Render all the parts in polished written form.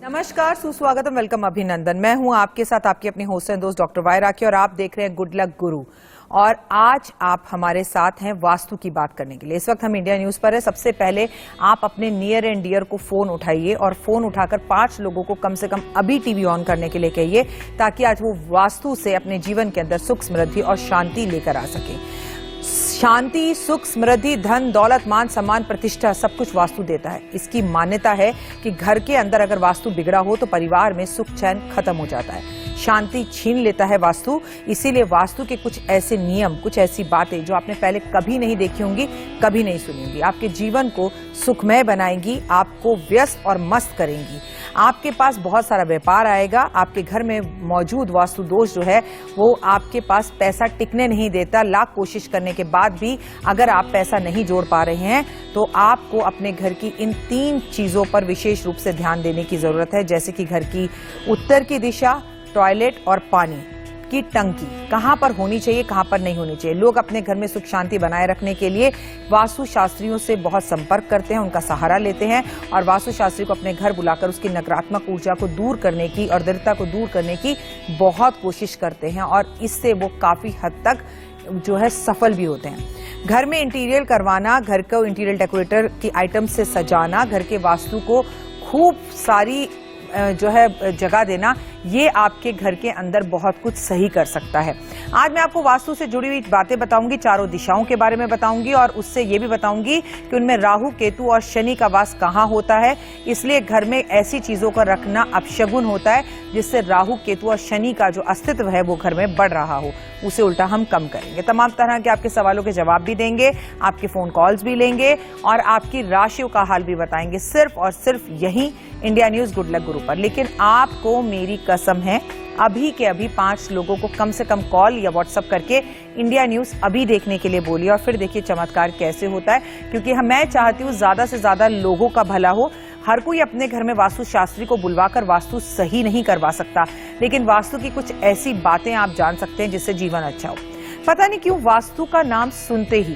नमस्कार, सुस्वागतम, वेलकम, अभिनंदन। मैं हूं आपके साथ आपकी अपनी होस्ट एंड दोस्त डॉक्टर वाई राखी और आप देख रहे हैं गुड लक गुरु। और आज आप हमारे साथ हैं वास्तु की बात करने के लिए। इस वक्त हम इंडिया न्यूज पर है। सबसे पहले आप अपने नियर एंड डियर को फोन उठाइए और फोन उठाकर 5 लोगों को कम से कम अभी टीवी ऑन करने के लिए कहिए, ताकि आज वो वास्तु से अपने जीवन के अंदर सुख, समृद्धि और शांति लेकर आ सके। शांति, सुख, समृद्धि, धन, दौलत, मान, सम्मान, प्रतिष्ठा सब कुछ वास्तु देता है। इसकी मान्यता है कि घर के अंदर अगर वास्तु बिगड़ा हो तो परिवार में सुख चैन खत्म हो जाता है, शांति छीन लेता है वास्तु। इसीलिए वास्तु के कुछ ऐसे नियम, कुछ ऐसी बातें जो आपने पहले कभी नहीं देखी होंगी, कभी नहीं सुनी होंगी, आपके जीवन को सुखमय बनाएंगी, आपको व्यस्त और मस्त करेंगी। आपके पास बहुत सारा व्यापार आएगा। आपके घर में मौजूद वास्तु दोष जो है वो आपके पास पैसा टिकने नहीं देता। लाख कोशिश करने के बाद भी अगर आप पैसा नहीं जोड़ पा रहे हैं तो आपको अपने घर की इन 3 चीजों पर विशेष रूप से ध्यान देने की जरूरत है, जैसे कि घर की उत्तर की दिशा, टॉयलेट और पानी की टंकी कहां पर होनी चाहिए, कहां पर नहीं होनी चाहिए। लोग अपने घर में सुख शांति बनाए रखने के लिए वास्तु शास्त्रियों से बहुत संपर्क करते हैं, उनका सहारा लेते हैं और वास्तु शास्त्री को अपने घर बुलाकर उसकी नकारात्मक ऊर्जा को दूर करने की और दरिद्रता को दूर करने की बहुत कोशिश करते हैं और इससे वो काफी हद तक जो है सफल भी होते हैं। घर में इंटीरियर करवाना, घर को इंटीरियर डेकोरेटर की आइटम से सजाना, घर के वास्तु को खूब सारी जो है जगह देना, ये आपके घर के अंदर बहुत कुछ सही कर सकता है। आज मैं आपको वास्तु से जुड़ी हुई बातें बताऊंगी, चारों दिशाओं के बारे में बताऊंगी और उससे ये भी बताऊंगी कि उनमें राहु, केतु और शनि का वास कहाँ होता है। इसलिए घर में ऐसी चीजों का रखना अपशगुन होता है जिससे राहु, केतु और शनि का जो अस्तित्व है वो घर में बढ़ रहा हो, उसे उल्टा हम कम करेंगे। तमाम तरह के आपके सवालों के जवाब भी देंगे, आपके फोन कॉल्स भी लेंगे और आपकी राशियों का हाल भी बताएंगे, सिर्फ और सिर्फ यही इंडिया न्यूज गुड लक गुरु पर। लेकिन आपको मेरी कसम है, अभी के अभी 5 लोगों को कम से कम कॉल या व्हाट्सएप करके इंडिया न्यूज अभी देखने के लिए बोलिए और फिर देखिए चमत्कार कैसे होता है। क्योंकि मैं चाहती हूँ ज्यादा से ज्यादा लोगों का भला हो। हर कोई अपने घर में वास्तु शास्त्री को बुलवाकर वास्तु सही नहीं करवा सकता, लेकिन वास्तु की कुछ ऐसी बातें आप जान सकते हैं जिससे जीवन अच्छा हो। पता नहीं क्यों वास्तु का नाम सुनते ही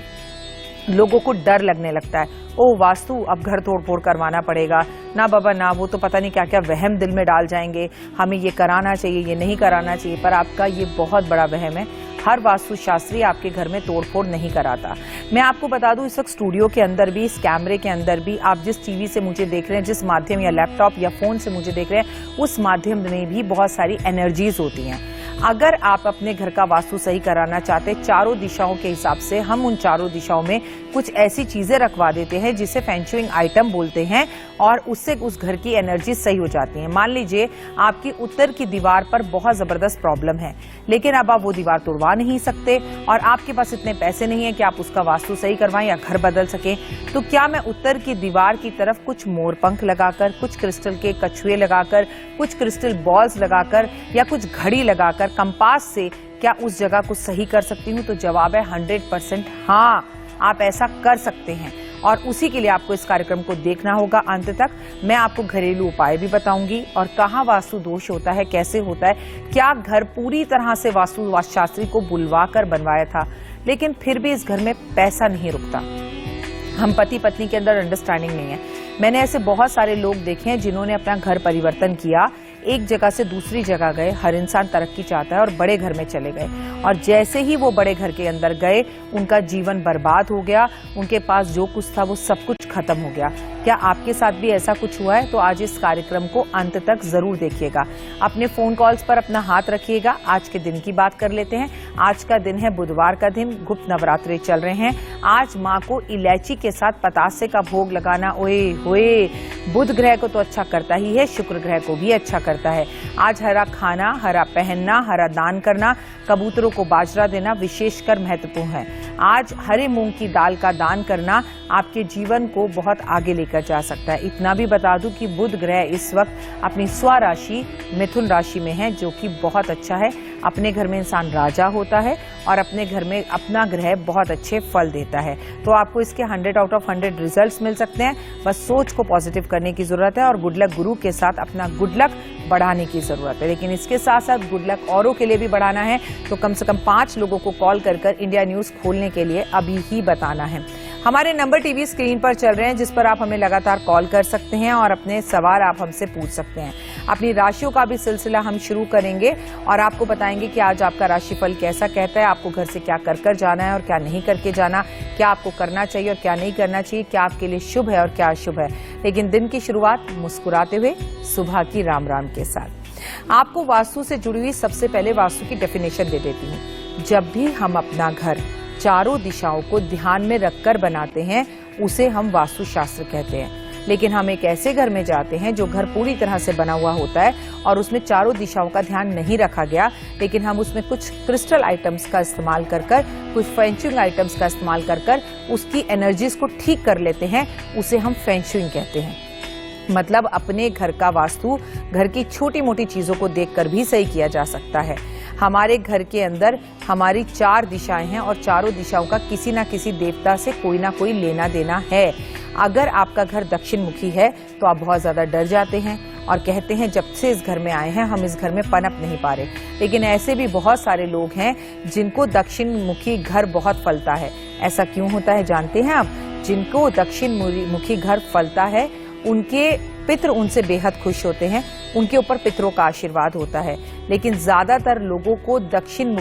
लोगों को डर लगने लगता है। ओ वास्तु, अब घर तोड़ फोड़ करवाना पड़ेगा ना बाबा ना, वो तो पता नहीं क्या क्या वहम दिल में डाल जाएंगे, हमें ये कराना चाहिए, ये नहीं कराना चाहिए। पर आपका ये बहुत बड़ा वहम है। हर वास्तु शास्त्री आपके घर में तोड़फोड़ नहीं कराता। मैं आपको बता दूं, इस वक्त स्टूडियो के अंदर भी, इस कैमरे के अंदर भी, आप जिस टीवी से मुझे देख रहे हैं, जिस माध्यम या लैपटॉप या फोन से मुझे देख रहे हैं, उस माध्यम में भी बहुत सारी एनर्जीज होती हैं। अगर आप अपने घर का वास्तु सही कराना चाहते, चारों दिशाओं के हिसाब से हम उन चारों दिशाओं में कुछ ऐसी चीजें रखवा देते हैं जिसे फेंगशुई आइटम बोलते हैं और उससे उस घर की एनर्जी सही हो जाती है। मान लीजिए आपकी उत्तर की दीवार पर बहुत जबरदस्त प्रॉब्लम है, लेकिन अब आप वो दीवार तोड़वा नहीं सकते और आपके पास इतने पैसे नहीं है कि आप उसका वास्तु सही करवाएं या घर बदल सकें, तो क्या मैं उत्तर की दीवार की तरफ कुछ मोरपंख लगाकर, कुछ क्रिस्टल के कछुए लगाकर, कुछ क्रिस्टल बॉल्स लगाकर या कुछ घड़ी लगाकर कंपास से क्या उस जगह को सही कर सकती हूँ? तो जवाब है 100% हाँ, आप ऐसा कर सकते हैं। और उसी के लिए आपको इस कार्यक्रम को देखना होगा अंत तक। मैं आपको घरेलू उपाय भी बताऊंगी और कहाँ वास्तु दोष होता है, कैसे होता है, क्या घर पूरी तरह से वास्तु शास्त्री को बुलवा कर बनवाया था लेकिन फिर भी इस घर में पैसा नहीं रुकता। हम पति पत्नी के अंदर अंडरस्टैंडिंग नहीं है। मैंने ऐसे बहुत सारे लोग देखे हैं जिन्होंने अपना घर परिवर्तन किया, एक जगह से दूसरी जगह गए। हर इंसान तरक्की चाहता है और बड़े घर में चले गए और जैसे ही वो बड़े घर के अंदर गए उनका जीवन बर्बाद हो गया, उनके पास जो कुछ था वो सब कुछ खत्म हो गया। क्या आपके साथ भी ऐसा कुछ हुआ है? तो आज इस कार्यक्रम को अंत तक जरूर देखिएगा। अपने फोन कॉल्स पर अपना हाथ रखिएगा। आज के दिन की बात कर लेते हैं। आज का दिन है बुधवार का दिन, गुप्त नवरात्रि चल रहे हैं। आज माँ को इलायची के साथ पतासे का भोग लगाना, ओए होए, बुध ग्रह को तो अच्छा करता ही है, शुक्र ग्रह को भी अच्छा करता है। आज हरा खाना, हरा पहनना, हरा दान करना, कबूतरों को बाजरा देना विशेषकर महत्वपूर्ण है। आज हरे मूंग की दाल का दान करना आपके जीवन को बहुत आगे लेकर जा सकता है। इतना भी बता दूं कि बुध ग्रह इस वक्त अपनी स्वराशि मिथुन राशि में है, जो कि बहुत अच्छा है। अपने घर में इंसान राजा होता है और अपने घर में अपना ग्रह बहुत अच्छे फल देता है। तो आपको इसके 100 आउट ऑफ 100 रिजल्ट्स मिल सकते हैं। बस सोच को पॉजिटिव करने की जरूरत है और गुड लक गुरु के साथ अपना गुड लक बढ़ाने की जरूरत है। लेकिन इसके साथ साथ गुड लक औरों के लिए भी बढ़ाना है तो कम से कम 5 लोगों को कॉल कर इंडिया न्यूज खोलने के लिए अभी ही बताना है। हमारे नंबर टीवी स्क्रीन पर चल रहे हैं, जिस पर आप हमें लगातार कॉल कर सकते हैं और अपने सवाल आप हमसे पूछ सकते हैं। अपनी राशियों का भी सिलसिला हम शुरू करेंगे और आपको बताएंगे कि आज आपका राशिफल कैसा कहता है, आपको घर से क्या कर जाना है और क्या नहीं करके जाना, क्या आपको करना चाहिए और क्या नहीं करना चाहिए, क्या आपके लिए शुभ है और क्या अशुभ है। लेकिन दिन की शुरुआत मुस्कुराते हुए सुबह की राम राम के साथ। आपको वास्तु से जुड़ी हुई सबसे पहले वास्तु की डेफिनेशन दे देती हूँ। जब भी हम अपना घर चारों दिशाओं को ध्यान में रखकर बनाते हैं, उसे हम वास्तुशास्त्र कहते हैं। लेकिन हम एक ऐसे घर में जाते हैं जो घर पूरी तरह से बना हुआ होता है और उसमें चारों दिशाओं का ध्यान नहीं रखा गया, लेकिन हम उसमें कुछ क्रिस्टल आइटम्स का इस्तेमाल कर कुछ फेंशुइंग आइटम्स का इस्तेमाल कर उसकी एनर्जीज को ठीक कर लेते हैं, उसे हम फेंशुइंग कहते हैं। मतलब अपने घर का वास्तु घर की छोटी मोटी चीजों को देखकर भी सही किया जा सकता है। हमारे घर के अंदर हमारी 4 दिशाएं हैं और चारों दिशाओं का किसी ना किसी देवता से कोई ना कोई लेना देना है। अगर आपका घर दक्षिण मुखी है तो आप बहुत ज्यादा डर जाते हैं और कहते हैं जब से इस घर में आए हैं हम इस घर में पनप नहीं पा रहे। लेकिन ऐसे भी बहुत सारे लोग हैं जिनको दक्षिण मुखी घर बहुत फलता है। ऐसा क्यों होता है जानते हैं आप? जिनको दक्षिण मुखी घर फलता है उनके पितृ उनसे बेहद खुश होते हैं, उनके ऊपर पितरों का आशीर्वाद होता है। लेकिन ज्यादातर लोगों को दक्षिण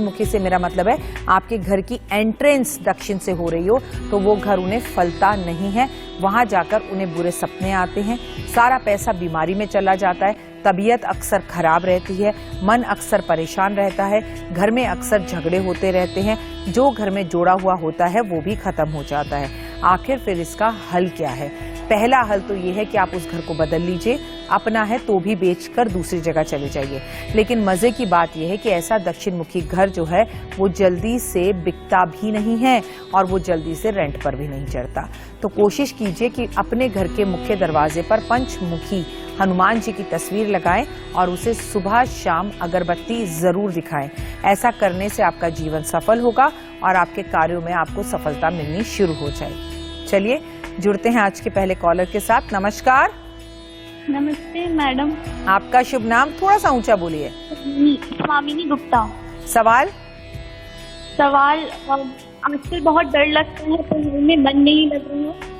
मुखी से मेरा मतलब है आपके घर की एंट्रेंस दक्षिण से हो रही हो तो वो घर उन्हें फलता नहीं है। वहां जाकर उन्हें बुरे सपने आते हैं, सारा पैसा बीमारी में चला जाता है, तबीयत अक्सर खराब रहती है, मन अक्सर परेशान रहता है, घर में अक्सर झगड़े होते रहते हैं, जो घर में जोड़ा हुआ होता है वो भी खत्म हो जाता है। आखिर फिर इसका हल क्या है? पहला हल तो ये है कि आप उस घर को बदल लीजिए, अपना है तो भी बेचकर दूसरी जगह चले जाइए। लेकिन मजे की बात यह है कि ऐसा दक्षिण मुखी घर जो है वो जल्दी से बिकता भी नहीं है और वो जल्दी से रेंट पर भी नहीं चढ़ता। तो कोशिश कीजिए कि अपने घर के मुख्य दरवाजे पर पंचमुखी हनुमान जी की तस्वीर लगाएं और उसे सुबह शाम अगरबत्ती जरूर दिखाएं। ऐसा करने से आपका जीवन सफल होगा और आपके कार्यों में आपको सफलता मिलनी शुरू हो जाएगी। चलिए जुड़ते हैं आज के पहले कॉलर के साथ। नमस्कार। नमस्ते मैडम। आपका शुभ नाम थोड़ा सा ऊंचा बोलिए। स्वामिनी गुप्ता। सवाल आजकल बहुत डर लगता है, पढ़ाई में मन नहीं लग रहा है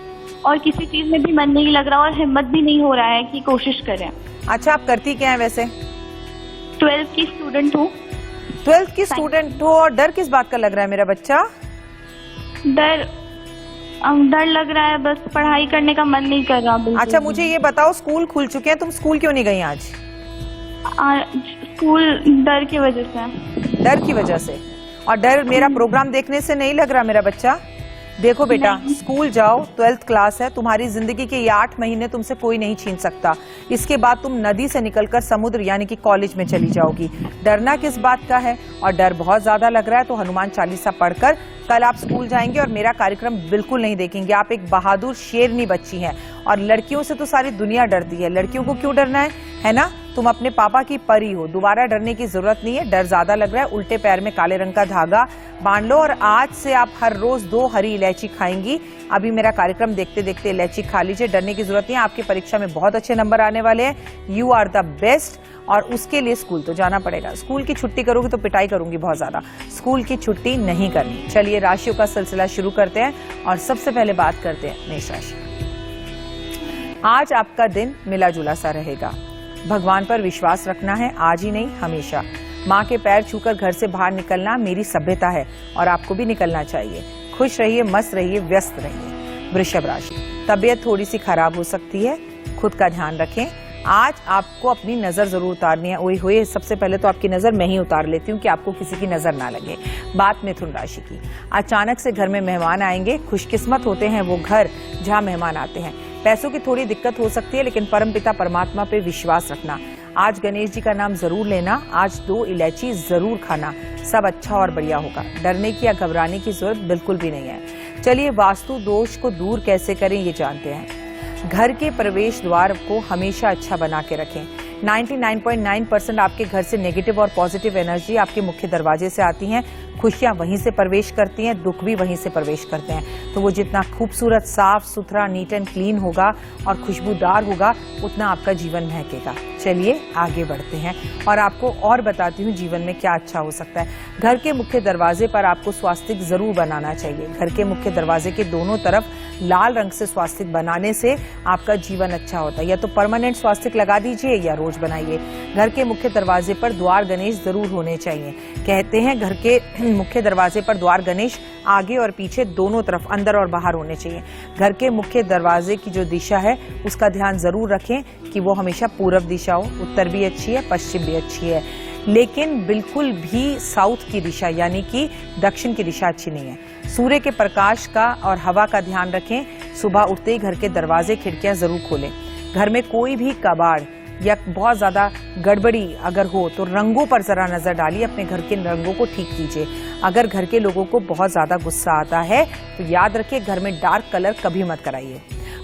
और किसी चीज में भी मन नहीं लग रहा और हिम्मत भी नहीं हो रहा है कि कोशिश करें। अच्छा, आप करती क्या है वैसे? 12th की स्टूडेंट हूँ। 12th की स्टूडेंट हो और डर किस बात का लग रहा है मेरा बच्चा? डर लग रहा है, बस पढ़ाई करने का मन नहीं कर रहा। अच्छा, मुझे ये बताओ, स्कूल खुल चुके हैं, तुम स्कूल क्यों नहीं गई आज? स्कूल डर की वजह से। डर की वजह से? और डर मेरा प्रोग्राम देखने से नहीं लग रहा मेरा बच्चा? देखो बेटा, स्कूल जाओ, 12th क्लास है, तुम्हारी जिंदगी के ये 8 महीने तुमसे कोई नहीं छीन सकता। इसके बाद तुम नदी से निकलकर समुद्र यानी कि कॉलेज में चली जाओगी। डरना किस बात का है? और डर बहुत ज्यादा लग रहा है तो हनुमान चालीसा पढ़कर कल आप स्कूल जाएंगे और मेरा कार्यक्रम बिल्कुल नहीं देखेंगे। आप एक बहादुर शेरनी बच्ची हैं और लड़कियों से तो सारी दुनिया डरती है, लड़कियों को क्यों डरना है ना? तुम अपने पापा की परी हो, दोबारा डरने की जरूरत नहीं है। डर ज्यादा लग रहा है, उल्टे पैर में काले रंग का धागा बांध लो और आज से आप हर रोज 2 हरी इलायची खाएंगी। अभी मेरा कार्यक्रम देखते देखते इलायची खा लीजिए, डरने की जरूरत नहीं है। आपकी परीक्षा में बहुत अच्छे नंबर आने वाले हैं, यू आर द बेस्ट। और उसके लिए स्कूल तो जाना पड़ेगा। स्कूल की छुट्टी करोगे तो पिटाई करूंगी बहुत ज्यादा, स्कूल की छुट्टी नहीं करनी। चलिए राशियों का सिलसिला शुरू करते हैं और सबसे पहले बात करते हैं मेष राशि। आज आपका दिन मिला जुला सा रहेगा। भगवान पर विश्वास रखना है, आज ही नहीं हमेशा। माँ के पैर छूकर घर से बाहर निकलना मेरी सभ्यता है और आपको भी निकलना चाहिए। खुश रहिए, मस्त रहिए, व्यस्त रहिए। वृषभ राशि, तबीयत थोड़ी सी खराब हो सकती है, खुद का ध्यान रखें। आज आपको अपनी नजर जरूर उतारनी है। ओए होए, सबसे पहले तो आपकी नजर मैं ही उतार लेती हूँ कि आपको किसी की नजर ना लगे। बात मिथुन राशि की, अचानक से घर में मेहमान आएंगे। खुशकिस्मत होते हैं वो घर जहाँ मेहमान आते हैं। पैसों की थोड़ी दिक्कत हो सकती है, लेकिन परमपिता परमात्मा पे विश्वास रखना। आज गणेश जी का नाम जरूर लेना, आज 2 इलायची जरूर खाना, सब अच्छा और बढ़िया होगा। डरने की या घबराने की जरूरत बिल्कुल भी नहीं है। चलिए वास्तु दोष को दूर कैसे करें ये जानते हैं। घर के प्रवेश द्वार को हमेशा अच्छा बना के रखें। 99.9% आपके घर से नेगेटिव और पॉजिटिव एनर्जी आपके मुख्य दरवाजे से आती हैं। खुशियां वहीं से प्रवेश करती हैं, दुख भी वहीं से प्रवेश करते हैं। तो वो जितना खूबसूरत, साफ सुथरा, नीट एंड क्लीन होगा और खुशबूदार होगा, उतना आपका जीवन महकेगा। चलिए आगे बढ़ते हैं और आपको और बताती हूँ जीवन में क्या अच्छा हो सकता है। घर के मुख्य दरवाजे पर आपको स्वास्तिक जरूर बनाना चाहिए। घर के मुख्य दरवाजे के दोनों तरफ लाल रंग से स्वास्तिक बनाने से आपका जीवन अच्छा होता है। या तो परमानेंट स्वास्तिक लगा दीजिए या रोज बनाइए। घर के मुख्य दरवाजे पर द्वार गणेश जरूर होने चाहिए। कहते हैं घर के मुख्य दरवाजे पर द्वार गणेश आगे और पीछे दोनों तरफ, अंदर और बाहर होने चाहिए। घर के मुख्य दरवाजे की जो दिशा है उसका ध्यान जरूर रखें कि वो हमेशा पूर्व दिशा हो। उत्तर भी अच्छी है, पश्चिम भी अच्छी है, लेकिन बिल्कुल भी साउथ की दिशा यानी कि दक्षिण की दिशा अच्छी नहीं है। सूर्य के प्रकाश का और हवा का ध्यान रखें। सुबह उठते ही घर के दरवाजे खिड़कियां जरूर खोलें। घर में कोई भी कबाड़ या बहुत ज्यादा गड़बड़ी अगर हो तो रंगों पर जरा नजर डालिए, अपने घर के रंगों को ठीक कीजिए। अगर घर के लोगों को बहुत ज्यादा गुस्सा आता है तो याद रखिए घर में डार्क कलर कभी मत कराइए।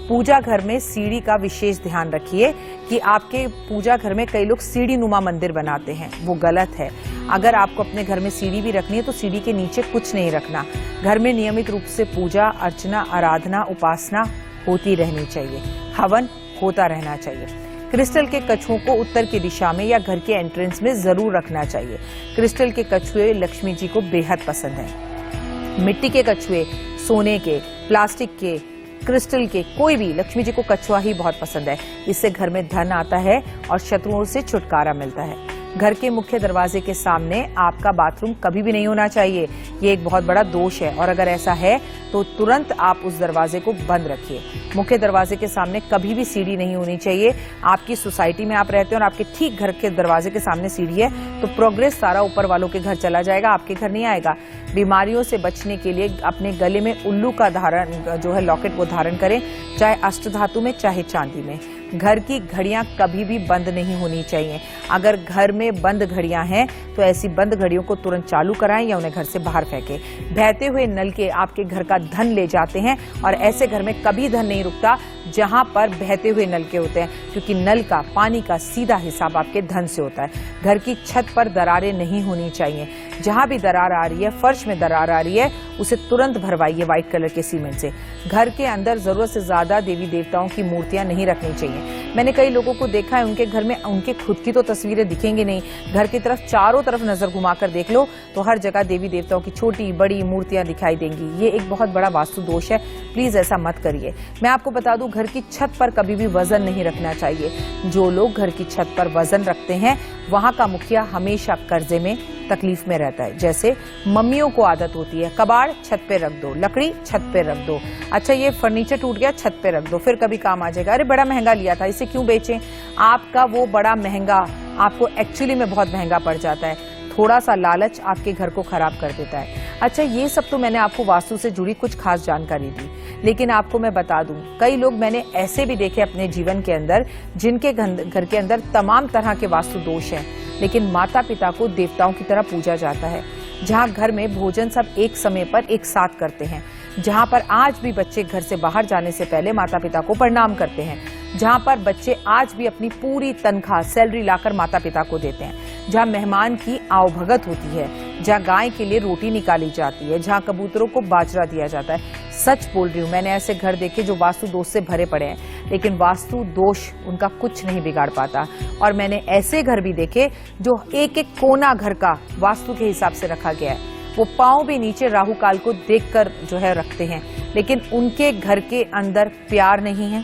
पूजा घर में सीढ़ी का विशेष ध्यान रखिए कि आपके पूजा घर में कई लोग सीढ़ी नुमा मंदिर बनाते हैं, वो गलत है। अगर आपको अपने घर में सीढ़ी भी रखनी है तो सीढ़ी के नीचे कुछ नहीं रखना। घर में नियमित रूप से पूजा अर्चना, आराधना, उपासना होती रहनी चाहिए। हवन होता रहना चाहिए। क्रिस्टल के कछुओं को उत्तर की दिशा में या घर के एंट्रेंस में जरूर रखना चाहिए। क्रिस्टल के कछुए लक्ष्मी जी को बेहद पसंद है। मिट्टी के कछुए, सोने के, प्लास्टिक के, क्रिस्टल के, कोई भी, लक्ष्मी जी को कछुआ ही बहुत पसंद है। इससे घर में धन आता है और शत्रुओं से छुटकारा मिलता है। घर के मुख्य दरवाजे के सामने आपका बाथरूम कभी भी नहीं होना चाहिए। ये एक बहुत बड़ा दोष है और अगर ऐसा है तो तुरंत आप उस दरवाजे को बंद रखिए। मुख्य दरवाजे के सामने कभी भी सीढ़ी नहीं होनी चाहिए। आपकी सोसाइटी में आप रहते हैं और आपके ठीक घर के दरवाजे के सामने सीढ़ी है तो प्रोग्रेस सारा ऊपर वालों के घर चला जाएगा, आपके घर नहीं आएगा। बीमारियों से बचने के लिए अपने गले में उल्लू का धारण जो है लॉकेट वो धारण करें, चाहे अष्टधातु में चाहे चांदी में। घर की घड़ियां कभी भी बंद नहीं होनी चाहिए। अगर घर में बंद घड़ियां हैं तो ऐसी बंद घड़ियों को तुरंत चालू कराएं या उन्हें घर से बाहर फेंकें। बहते हुए नल के आपके घर का धन ले जाते हैं और ऐसे घर में कभी धन नहीं रुकता जहां पर बहते हुए नल के होते हैं, क्योंकि नल का पानी का सीधा हिसाब आपके धन से होता है। घर की छत पर दरारें नहीं होनी चाहिए। जहां भी दरार आ रही है, फर्श में दरार आ रही है, उसे तुरंत भरवाइए व्हाइट कलर के सीमेंट से। घर के अंदर जरूरत से ज्यादा देवी देवताओं की मूर्तियां नहीं रखनी चाहिए। मैंने कई लोगों को देखा है उनके घर में उनके खुद की तो तस्वीरें दिखेंगी नहीं, घर की तरफ चारों तरफ नजर घुमाकर देख लो तो हर जगह देवी देवताओं की छोटी बड़ी मूर्तियां दिखाई देंगी। ये एक बहुत बड़ा वास्तु दोष है, प्लीज ऐसा मत करिए। मैं आपको बता दूं घर की छत पर कभी भी वजन नहीं रखना चाहिए। जो लोग घर की छत पर वजन रखते हैं वहां का मुखिया हमेशा कर्जे में, तकलीफ में रहता है। जैसे मम्मियों को आदत होती है कबाड़ छत पे रख दो, लकड़ी छत पे रख दो, अच्छा ये फर्नीचर टूट गया छत पे रख दो, फिर कभी काम आ जाएगा, अरे बड़ा महंगा लिया था इसे क्यों बेचें। आपका वो बड़ा महंगा आपको एक्चुअली में बहुत महंगा पड़ जाता है। थोड़ा सा लालच आपके घर को खराब कर देता है। अच्छा ये सब तो मैंने आपको वास्तु से जुड़ी कुछ खास जानकारी दी, लेकिन आपको मैं बता दूं कई लोग मैंने ऐसे भी देखे अपने जीवन के अंदर जिनके घर के अंदर तमाम तरह के वास्तु दोष हैं, लेकिन माता पिता को देवताओं की तरह पूजा जाता है। जहां घर में भोजन सब एक समय पर एक साथ करते हैं, जहां पर आज भी बच्चे घर से बाहर जाने से पहले माता पिता को प्रणाम करते हैं, जहां पर बच्चे आज भी अपनी पूरी तनख्वाह सैलरी लाकर माता पिता को देते हैं, जहां मेहमान की आवभगत होती है, जहां गाय के लिए रोटी निकाली जाती है, जहां कबूतरों को बाजरा दिया जाता है। सच बोल रही हूँ, मैंने ऐसे घर देखे जो वास्तु दोष से भरे पड़े हैं, लेकिन वास्तु दोष उनका कुछ नहीं बिगाड़ पाता। और मैंने ऐसे घर भी देखे जो एक एक कोना घर का वास्तु के हिसाब से रखा गया है। वो पांव भी नीचे राहु काल को देखकर जो है रखते हैं, लेकिन उनके घर के अंदर प्यार नहीं है,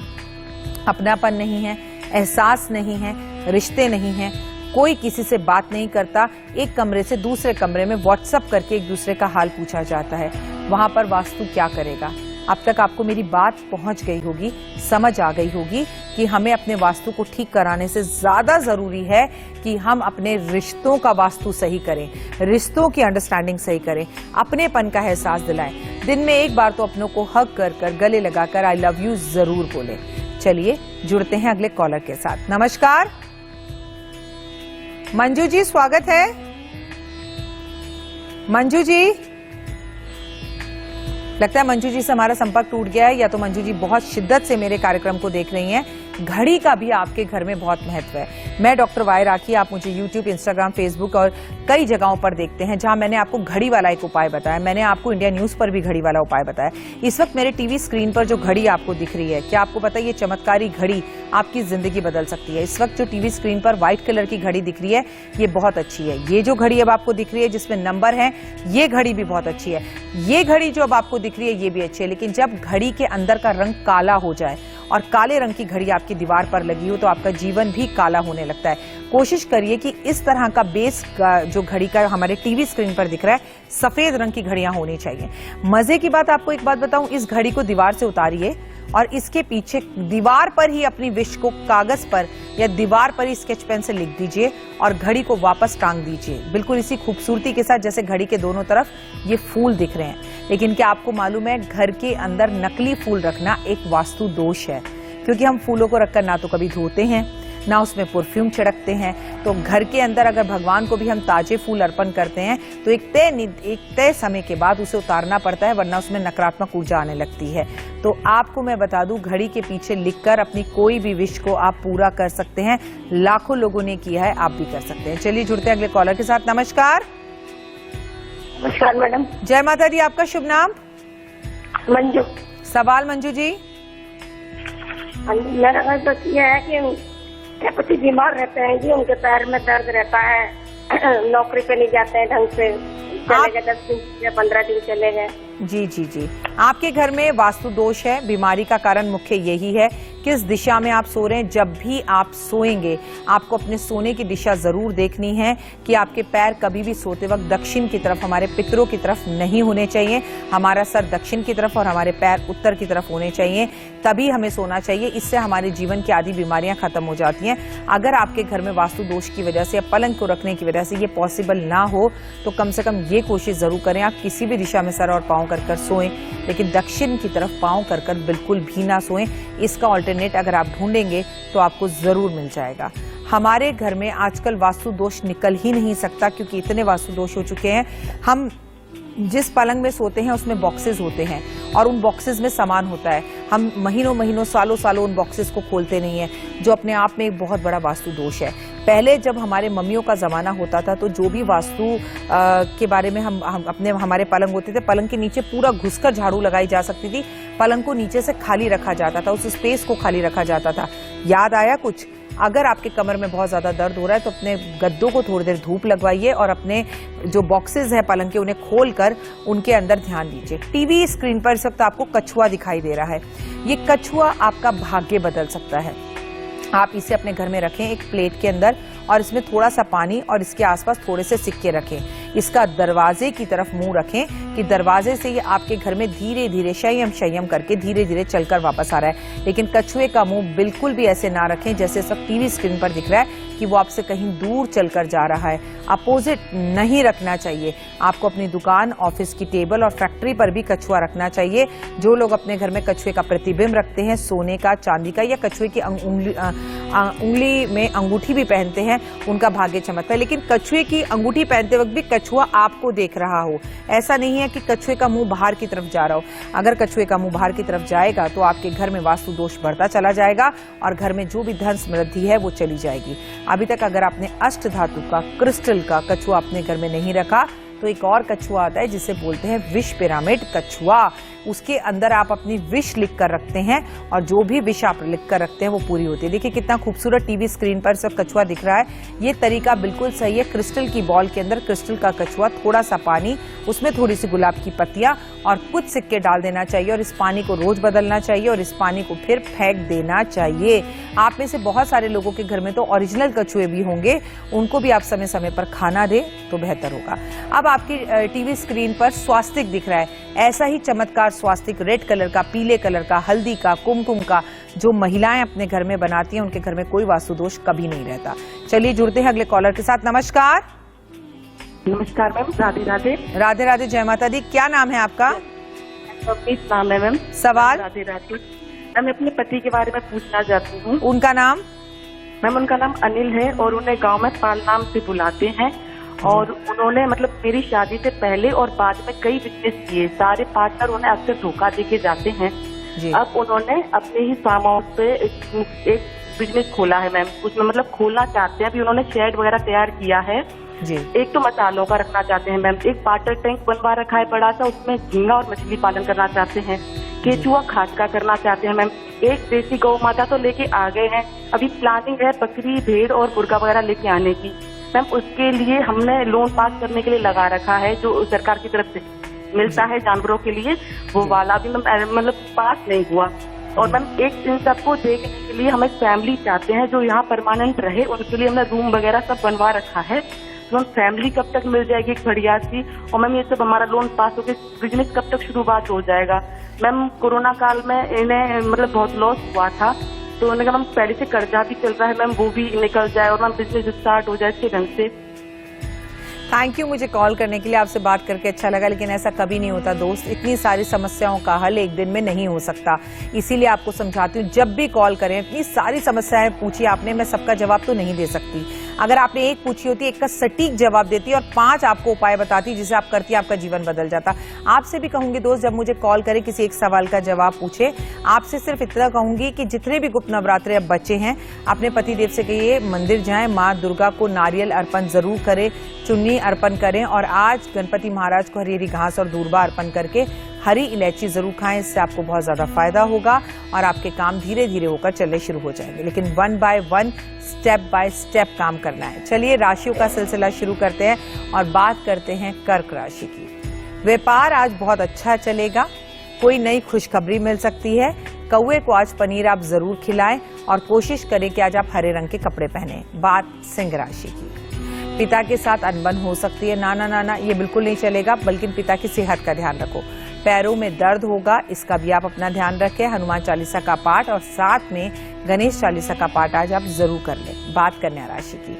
अपनापन नहीं है, एहसास नहीं है, रिश्ते नहीं हैं, कोई किसी से बात नहीं करता, एक कमरे से दूसरे कमरे में व्हाट्सएप करके एक दूसरे का हाल पूछा जाता है। वहां पर वास्तु क्या करेगा। अब तक आपको मेरी बात पहुंच गई होगी, समझ आ गई होगी कि हमें अपने वास्तु को ठीक कराने से ज्यादा जरूरी है कि हम अपने रिश्तों का वास्तु सही करें, रिश्तों की अंडरस्टैंडिंग सही करें, अपनेपन का एहसास दिलाएं। दिन में एक बार तो अपनों को हग कर गले लगाकर आई लव यू जरूर बोले। चलिए जुड़ते हैं अगले कॉलर के साथ। नमस्कार मंजू जी, स्वागत है। मंजू जी, लगता है मंजू जी से हमारा संपर्क टूट गया है, या तो मंजू जी बहुत शिद्दत से मेरे कार्यक्रम को देख रही हैं घड़ी का भी आपके घर में बहुत महत्व है। मैं डॉक्टर वाई राखी, आप मुझे यूट्यूब, इंस्टाग्राम, फेसबुक और कई जगहों पर देखते हैं जहां मैंने आपको घड़ी वाला एक उपाय बताया। मैंने आपको इंडिया न्यूज पर भी घड़ी वाला उपाय बताया। इस वक्त मेरे टीवी स्क्रीन पर जो घड़ी आपको दिख रही है, क्या आपको पता है ये चमत्कारी घड़ी आपकी जिंदगी बदल सकती है। इस वक्त जो टीवी स्क्रीन पर व्हाइट कलर की घड़ी दिख रही है ये बहुत अच्छी है। ये जो घड़ी अब आपको दिख रही है जिसमें नंबर है, ये घड़ी भी बहुत अच्छी है। ये घड़ी जो अब आपको दिख रही है ये भी अच्छी है। लेकिन जब घड़ी के अंदर का रंग काला हो जाए और काले रंग की घड़ी आपकी दीवार पर लगी हो तो आपका जीवन भी काला होने लगता है। कोशिश करिए कि इस तरह का बेस का जो घड़ी का हमारे टीवी स्क्रीन पर दिख रहा है, सफेद रंग की घड़ियां होनी चाहिए। मजे की बात आपको एक बात बताऊं, इस घड़ी को दीवार से उतारिए और इसके पीछे दीवार पर ही अपनी विश को कागज पर या दीवार पर ही स्केच पेन से लिख दीजिए और घड़ी को वापस टांग दीजिए, बिल्कुल इसी खूबसूरती के साथ जैसे घड़ी के दोनों तरफ ये फूल दिख रहे हैं। लेकिन क्या आपको मालूम है, घर के अंदर नकली फूल रखना एक वास्तु दोष है, क्योंकि हम फूलों को रखकर ना तो कभी धोते हैं ना उसमें परफ्यूम छिड़कते हैं। तो घर के अंदर अगर भगवान को भी हम ताजे फूल अर्पण करते हैं तो एक तय समय के बाद उसे उतारना पड़ता है, वरना उसमें नकारात्मक ऊर्जा आने लगती है। तो आपको मैं बता दूं, घड़ी के पीछे लिखकर अपनी कोई भी विश को आप पूरा कर सकते हैं। लाखों लोगों ने किया है, आप भी कर सकते हैं। चलिए जुड़ते हैं अगले कॉलर के साथ। नमस्कार। नमस्कार मैडम। जय माता दी। आपका शुभ नाम? मंजू। सवाल मंजू जी। मेरा बस ये है कि मेरे पति बीमार रहते हैं जी, उनके पैर में दर्द रहता है, नौकरी पे नहीं जाते हैं ढंग से, चले गए 10 दिन या 15 दिन चले गए। जी जी जी, आपके घर में वास्तु दोष है। बीमारी का कारण मुख्य यही है किस दिशा में आप सो रहे हैं। जब भी आप सोएंगे आपको अपने सोने की दिशा जरूर देखनी है कि आपके पैर कभी भी सोते वक्त दक्षिण की तरफ, हमारे पितरों की तरफ नहीं होने चाहिए। हमारा सर दक्षिण की तरफ और हमारे पैर उत्तर की तरफ होने चाहिए, तभी हमें सोना चाहिए। इससे हमारे जीवन की आधी बीमारियां खत्म हो जाती हैं। अगर आपके घर में वास्तु दोष की वजह से या पलंग को रखने की वजह से ये पॉसिबल ना हो तो कम से कम ये कोशिश जरूर करें आप किसी भी दिशा में सर और पांव कर सोएं, लेकिन दक्षिण की तरफ पांव कर बिल्कुल भी ना सोएं। इसका ऑल्टरनेट अगर आप ढूंढेंगे तो आपको जरूर मिल जाएगा। हमारे घर में आजकल वास्तु दोष निकल ही नहीं सकता, क्योंकि इतने वास्तु दोष हो चुके हैं। हम जिस पलंग में सोते हैं उसमें बॉक्सेस होते हैं और उन बॉक्सेस में सामान होता है। हम महीनों महीनों सालों सालों उन बॉक्सेस को खोलते नहीं है, जो अपने आप में एक बहुत बड़ा वास्तु दोष है। पहले जब हमारे मम्मियों का जमाना होता था तो जो भी वास्तु के बारे में हमारे पलंग होते थे, पलंग के नीचे पूरा घुसकर झाड़ू लगाई जा सकती थी। पलंग को नीचे से खाली रखा जाता था, उस स्पेस को खाली रखा जाता था। याद आया कुछ? अगर आपके कमर में बहुत ज्यादा दर्द हो रहा है तो अपने गद्दों को थोड़ी देर धूप लगवाइए और अपने जो बॉक्सेस हैं पलंग के उन्हें खोलकर उनके अंदर ध्यान दीजिए। टीवी स्क्रीन पर इस वक्त आपको कछुआ दिखाई दे रहा है। ये कछुआ आपका भाग्य बदल सकता है। आप इसे अपने घर में रखें एक प्लेट के अंदर और इसमें थोड़ा सा पानी और इसके आसपास थोड़े से सिक्के रखें। इसका दरवाजे की तरफ मुंह रखें कि दरवाजे से ये आपके घर में धीरे धीरे शय्यम करके धीरे धीरे चलकर वापस आ रहा है। लेकिन कछुए का मुंह बिल्कुल भी ऐसे ना रखें जैसे सब टीवी स्क्रीन पर दिख रहा है कि वो आपसे कहीं दूर चलकर जा रहा है। अपोजिट नहीं रखना चाहिए। आपको अपनी दुकान, ऑफिस की टेबल और फैक्ट्री पर भी कछुआ रखना चाहिए। जो लोग अपने घर में कछुए का प्रतिबिंब रखते हैं, सोने का, चांदी का या कछुए की उंगली में अंगूठी भी पहनते हैं, उनका भाग्य चमकता है। लेकिन कछुए की अंगूठी पहनते वक्त भी कछुआ आपको देख रहा हो। ऐसा नहीं है कि कछुए का मुंह बाहर की तरफ जा रहा हो। अगर कछुए का मुंह बाहर की तरफ जाएगा तो आपके घर में वास्तु दोष बढ़ता चला जाएगा और घर में जो भी धन समृद्धि है वो चली जाएगी। अभी तक अगर आपने अष्ट धातु का, क्रिस्टल का कछुआ अपने घर में नहीं रखा तो एक और कछुआ आता है जिसे बोलते हैं विश पिरामिड कछुआ। उसके अंदर आप अपनी विश लिख कर रखते हैं और जो भी विश आप लिख कर रखते हैं वो पूरी होती है। देखिए कितना खूबसूरत टीवी स्क्रीन पर सब कछुआ दिख रहा है। ये तरीका बिल्कुल सही है। क्रिस्टल की बॉल के अंदर क्रिस्टल का कछुआ, थोड़ा सा पानी, उसमें थोड़ी सी गुलाब की पत्तियां और कुछ सिक्के डाल देना चाहिए और इस पानी को रोज बदलना चाहिए और इस पानी को फिर फेंक देना चाहिए। आप में से बहुत सारे लोगों के घर में तो ओरिजिनल कछुए भी होंगे, उनको भी आप समय समय पर खाना दें तो बेहतर होगा। अब आपकी टीवी स्क्रीन पर स्वास्तिक दिख रहा है। ऐसा ही चमत्कार स्वास्तिक रेड कलर का, पीले कलर का, हल्दी का, कुमकुम का जो महिलाएं अपने घर में बनाती हैं उनके घर में कोई वास्तु दोष कभी नहीं रहता। चलिए जुड़ते हैं अगले कॉलर के साथ। नमस्कार। नमस्कार मैम। राधे राधे। राधे राधे। जय माता दी। क्या नाम है आपका? नाम है मैम। सवाल? राधे राधे। मैं अपने पति के बारे में पूछना चाहती हूँ। उनका नाम? मैम उनका नाम अनिल है और उन्हें गांव में पाल नाम से बुलाते हैं और उन्होंने मतलब मेरी शादी से पहले और बाद में कई बिजनेस किए। सारे पार्टनर उन्हें अक्सर धोखा देके जाते हैं। जी। अब उन्होंने अपने ही फार्म हाउस पे एक बिजनेस खोला है मैम, उसमें मतलब खोलना चाहते हैं। अभी उन्होंने शेड वगैरह तैयार किया है जी। एक तो मसालों का रखना चाहते हैं मैम, एक वाटर टैंक बनवा रखा है बड़ा सा, उसमें झींगा और मछली पालन करना चाहते हैं, केचुआ खाद का करना चाहते हैं मैम, एक देसी गौ माता तो लेके आ गए हैं, अभी प्लानिंग है बकरी भेड़ और मुर्गा वगैरह लेके आने की मैम। उसके लिए हमने लोन पास करने के लिए लगा रखा है जो सरकार की तरफ से मिलता है जानवरों के लिए, वो वाला भी मतलब पास नहीं हुआ। और मैम एक इन सबको देखने के लिए हम एक फैमिली चाहते हैं जो यहाँ परमानेंट रहे, उनके लिए हमने रूम वगैरह सब बनवा रखा है। तो मैम फैमिली कब तक मिल जाएगी एक बढ़िया सी, और मैम ये सब हमारा लोन पास होकर बिजनेस कब तक शुरुआत हो जाएगा। मैम कोरोना काल में इन्हें मतलब बहुत लॉस हुआ था, तो उन्होंने कहा मैम पहले से कर्जा भी चल रहा है मैम, वो भी निकल जाए और मैम बिजनेस स्टार्ट हो जाए अच्छे ढंग से। थैंक यू मुझे कॉल करने के लिए, आपसे बात करके अच्छा लगा। लेकिन ऐसा कभी नहीं होता दोस्त, इतनी सारी समस्याओं का हल एक दिन में नहीं हो सकता। इसीलिए आपको समझाती हूँ, जब भी कॉल करें इतनी सारी समस्याएं पूछी आपने, मैं सबका जवाब तो नहीं दे सकती। अगर आपने एक पूछी होती, एक का सटीक जवाब देती और 5 आपको उपाय बताती जिसे आप करती, आपका जीवन बदल जाता। आपसे भी कहूंगी दोस्त, जब मुझे कॉल करें किसी एक सवाल का जवाब पूछे, आपसे सिर्फ इतना कहूंगी कि जितने भी गुप्त नवरात्रे अब बचे हैं, अपने पतिदेव से कहिए मंदिर जाएं, माँ दुर्गा को नारियल अर्पण जरूर करें, चुन्नी अर्पण करें, और आज गणपति महाराज को हरी हरी घास और दूर्बा अर्पण करके हरी इलायची जरूर खाएं। इससे आपको बहुत ज्यादा फायदा होगा और आपके काम धीरे धीरे होकर चलने शुरू हो जाएंगे। लेकिन 1 बाय 1 स्टेप बाय स्टेप काम करना है। चलिए राशियों का सिलसिला शुरू करते हैं और बात करते हैं कर्क राशि की। व्यापार आज बहुत अच्छा चलेगा, कोई नई खुशखबरी मिल सकती है। कौवे को आज पनीर आप जरूर खिलाएं और कोशिश करें कि आज आप हरे रंग के कपड़े पहने। बात सिंह राशि की, पिता के साथ अनबन हो सकती है। ना ये बिल्कुल नहीं चलेगा, बल्कि पिता की सेहत का ध्यान रखो। पैरों में दर्द होगा, इसका भी आप अपना ध्यान रखें। हनुमान चालीसा का पाठ और साथ में गणेश चालीसा का पाठ आज आप जरूर कर लें। बात कन्या राशि की,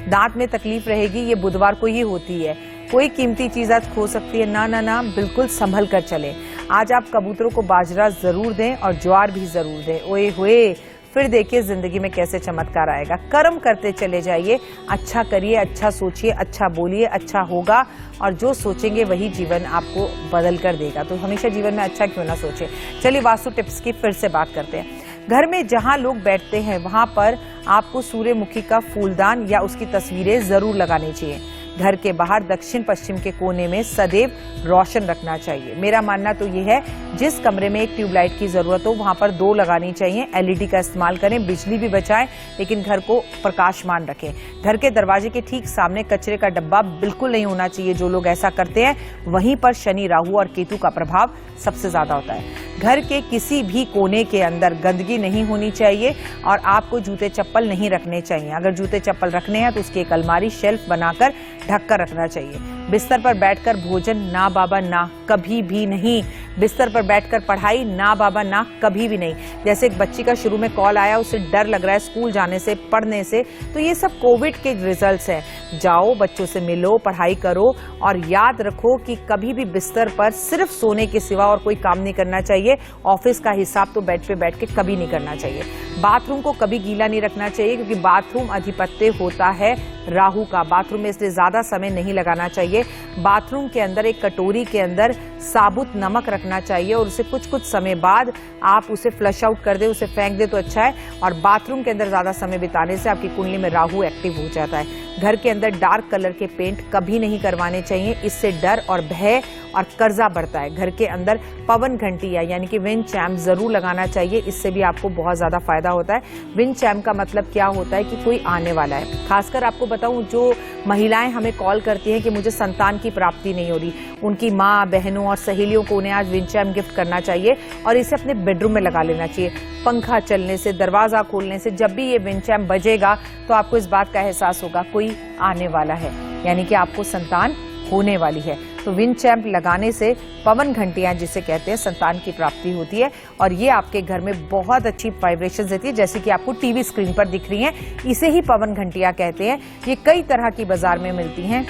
दांत में तकलीफ रहेगी, ये बुधवार को ही होती है। कोई कीमती चीज आज खो सकती है। ना बिल्कुल संभल कर चले। आज आप कबूतरों को बाजरा जरूर दें और ज्वार भी जरूर दें। ओए होए, फिर देखिए जिंदगी में कैसे चमत्कार आएगा। कर्म करते चले जाइए, अच्छा करिए, अच्छा सोचिए, अच्छा बोलिए, अच्छा होगा, और जो सोचेंगे वही जीवन आपको बदल कर देगा। तो हमेशा जीवन में अच्छा क्यों ना सोचे। चलिए वास्तु टिप्स की फिर से बात करते हैं। घर में जहां लोग बैठते हैं वहां पर आपको सूर्यमुखी का फूलदान या उसकी तस्वीरें जरूर लगानी चाहिए। घर के बाहर दक्षिण पश्चिम के कोने में सदैव रोशन रखना चाहिए। मेरा मानना तो ये है, जिस कमरे में एक ट्यूबलाइट की जरूरत हो वहां पर 2 लगानी चाहिए। एलईडी का इस्तेमाल करें, बिजली भी बचाएं, लेकिन घर को प्रकाशमान रखें। घर के दरवाजे के ठीक सामने कचरे का डब्बा बिल्कुल नहीं होना चाहिए। जो लोग ऐसा करते हैं वहीं पर शनि, राहु और केतु का प्रभाव सबसे ज्यादा होता है। घर के किसी भी कोने के अंदर गंदगी नहीं होनी चाहिए और आपको जूते चप्पल नहीं रखने चाहिए। अगर जूते चप्पल रखने हैं तो उसकी एक अलमारी शेल्फ बनाकर ढककर रखना चाहिए। बिस्तर पर बैठकर भोजन ना बाबा ना, कभी भी नहीं। बिस्तर पर बैठकर पढ़ाई ना बाबा ना, कभी भी नहीं। जैसे एक बच्ची का शुरू में कॉल आया, उसे डर लग रहा है स्कूल जाने से, पढ़ने से, तो ये सब कोविड के रिजल्ट्स हैं। जाओ, बच्चों से मिलो, पढ़ाई करो, और याद रखो कि कभी भी बिस्तर पर सिर्फ सोने के सिवा और कोई काम नहीं करना चाहिए। ऑफिस का हिसाब तो बेड पे बैठ के कभी नहीं करना चाहिए। बाथरूम को कभी गीला नहीं रखना चाहिए, क्योंकि बाथरूम अधिपत्य होता है राहु का। बाथरूम में इसलिए ज्यादा समय नहीं लगाना चाहिए। बाथरूम के अंदर एक कटोरी के अंदर साबुत नमक रखना चाहिए और उसे कुछ समय बाद आप उसे फ्लश आउट कर दे, उसे फेंक दे तो अच्छा है। और बाथरूम के अंदर ज्यादा समय बिताने से आपकी कुंडली में राहु एक्टिव हो जाता है। घर के अंदर डार्क कलर के पेंट कभी नहीं करवाने चाहिए, इससे डर और भय और कर्जा बढ़ता है। घर के अंदर पवन घंटियां यानी कि विंड चैम जरूर लगाना चाहिए, इससे भी आपको बहुत ज्यादा फायदा होता है। विंड चैम का मतलब क्या होता है कि कोई आने वाला है। खासकर आपको बताऊं, जो महिलाएं हमें कॉल करती हैं कि मुझे संतान की प्राप्ति नहीं हो रही, उनकी माँ, बहनों और सहेलियों को उन्हें आज विंड चैम गिफ्ट करना चाहिए और इसे अपने बेडरूम में लगा लेना चाहिए। पंखा चलने से, दरवाजा खोलने से जब भी ये विंड चैम बजेगा तो आपको इस बात का एहसास होगा कोई आने वाला है, यानी कि आपको संतान होने वाली है। तो विंड चैम्प लगाने से पवन घंटियां जिसे कहते हैं संतान की प्राप्ति होती है और ये आपके घर में बहुत अच्छी वाइब्रेशंस देती है, जैसे कि आपको टीवी स्क्रीन पर दिख रही हैं। इसे ही पवन घंटियां कहते हैं। ये कई तरह की बाजार में मिलती हैं।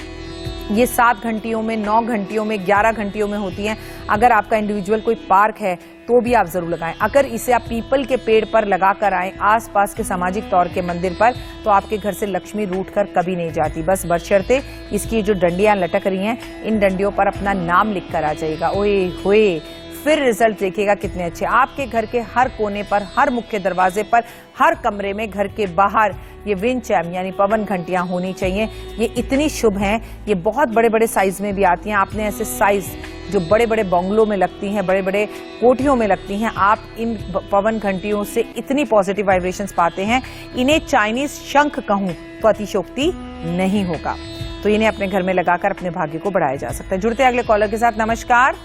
ये 7 घंटियों में, 9 घंटियों में, 11 घंटियों में होती हैं। अगर आपका इंडिविजुअल कोई पार्क है तो भी आप जरूर लगाएं। अगर इसे आप पीपल के पेड़ पर लगाकर आए आसपास के सामाजिक तौर के मंदिर पर, तो आपके घर से लक्ष्मी रूठ कर कभी नहीं जाती। बस बशर्ते इसकी जो डंडियां लटक रही हैं, इन डंडियों पर अपना नाम लिख कर आ जाएगा। ओए होए, फिर रिजल्ट देखिएगा कितने अच्छे। आपके घर के हर कोने पर, हर मुख्य दरवाजे पर, हर कमरे में, घर के बाहर ये विंड चैम यानी पवन घंटियां होनी चाहिए। ये इतनी शुभ हैं, ये बहुत बड़े बड़े साइज में भी आती हैं। आपने ऐसे साइज जो बड़े बड़े बंगलों में लगती हैं, बड़े बड़े कोठियों में लगती हैं, आप इन पवन घंटियों से इतनी पॉजिटिव वाइब्रेशंस पाते हैं। इन्हें चाइनीज शंख कहूं तो अतिशयोक्ति नहीं होगा। तो इन्हें अपने घर में लगाकर अपने भाग्य को बढ़ाया जा सकता है। जुड़ते हैं अगले कॉलर के साथ। नमस्कार।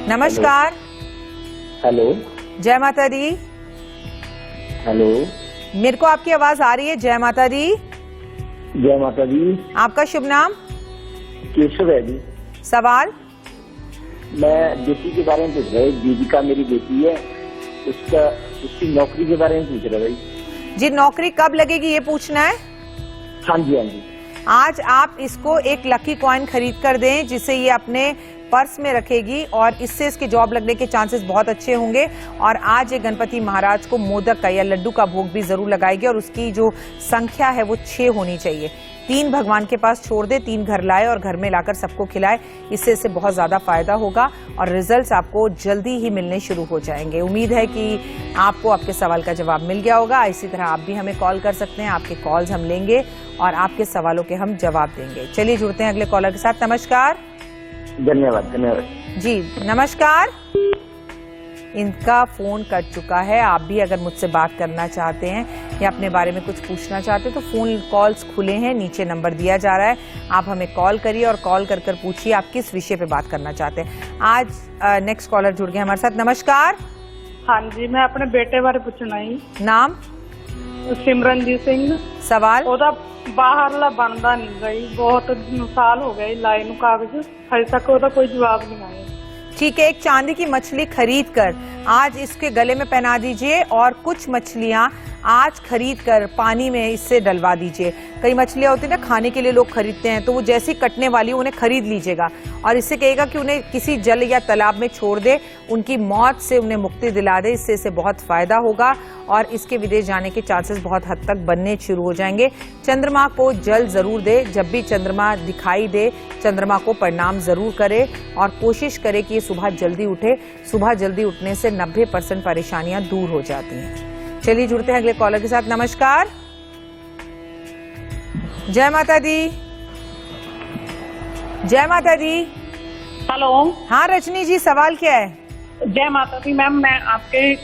नमस्कार। हेलो। जय माता दी। हेलो। मेरे को आपकी आवाज आ रही है। जय माता दी। जय माता दी। आपका शुभ नाम? केशव है जी। सवाल? मैं बेटी के बारे में पूछ रहा हूँ। दीपिका मेरी बेटी है, उसकी नौकरी के बारे में पूछ रहा भाई जी। नौकरी कब लगेगी ये पूछना है? हाँ जी, हाँ जी। आज आप इसको एक लकी कॉइन खरीद कर दें, जिसे ये अपने पर्स में रखेगी और इससे इसके जॉब लगने के चांसेस बहुत अच्छे होंगे। और आज ये गणपति महाराज को मोदक का या लड्डू का भोग भी जरूर लगाएगी और उसकी जो संख्या है वो 6 होनी चाहिए। 3 भगवान के पास छोड़ दे, 3 घर लाए और घर में लाकर सबको खिलाए। इससे बहुत ज्यादा फायदा होगा और रिजल्ट्स आपको जल्दी ही मिलने शुरू हो जाएंगे। उम्मीद है कि आपको आपके सवाल का जवाब मिल गया होगा। इसी तरह आप भी हमें कॉल कर सकते हैं, आपके कॉल्स हम लेंगे और आपके सवालों के हम जवाब देंगे। चलिए जुड़ते हैं अगले कॉलर के साथ। नमस्कार। धन्यवाद। धन्यवाद जी नमस्कार। इनका फोन कट चुका है। आप भी अगर मुझसे बात करना चाहते हैं या अपने बारे में कुछ पूछना चाहते हैं तो फोन कॉल्स खुले हैं, नीचे नंबर दिया जा रहा है। आप हमें कॉल करिए और कॉल कर कर पूछिए आप किस विषय पे बात करना चाहते हैं। आज नेक्स्ट कॉलर जुड़ गए हमारे साथ। नमस्कार। हाँ जी, मैं अपने बेटे बारे पूछना ही। नाम? सिमरनजीत सिंह। सवाल? ओदा बाहर ला बनता नहीं गई, बहुत साल हो गए लाई नु कागज, अजे तक ओदा कोई जवाब नहीं आया। ठीक है, एक चांदी की मछली खरीद कर आज इसके गले में पहना दीजिए और कुछ मछलियां आज खरीद कर पानी में इससे डलवा दीजिए। कई मछलियां होती है ना खाने के लिए लोग खरीदते हैं, तो वो जैसी कटने वाली उन्हें खरीद लीजिएगा और इससे कहेगा कि उन्हें किसी जल या तालाब में छोड़ दे, उनकी मौत से उन्हें मुक्ति दिला दे। इससे बहुत फायदा होगा और इसके विदेश जाने के चांसेस बहुत हद तक बनने शुरू हो जाएंगे। चंद्रमा को जल जरूर दे, जब भी चंद्रमा दिखाई दे चंद्रमा को प्रणाम जरूर करे और कोशिश करे कि ये सुबह जल्दी उठे। सुबह जल्दी उठने से 90% परेशानियां दूर हो जाती हैं। चलिए जुड़ते हैं अगले कॉलर के साथ। नमस्कार। जय माता दी। जय माता दी। हेलो। हाँ रजनी जी, सवाल क्या है? जय माता दी मैम, मैं आपके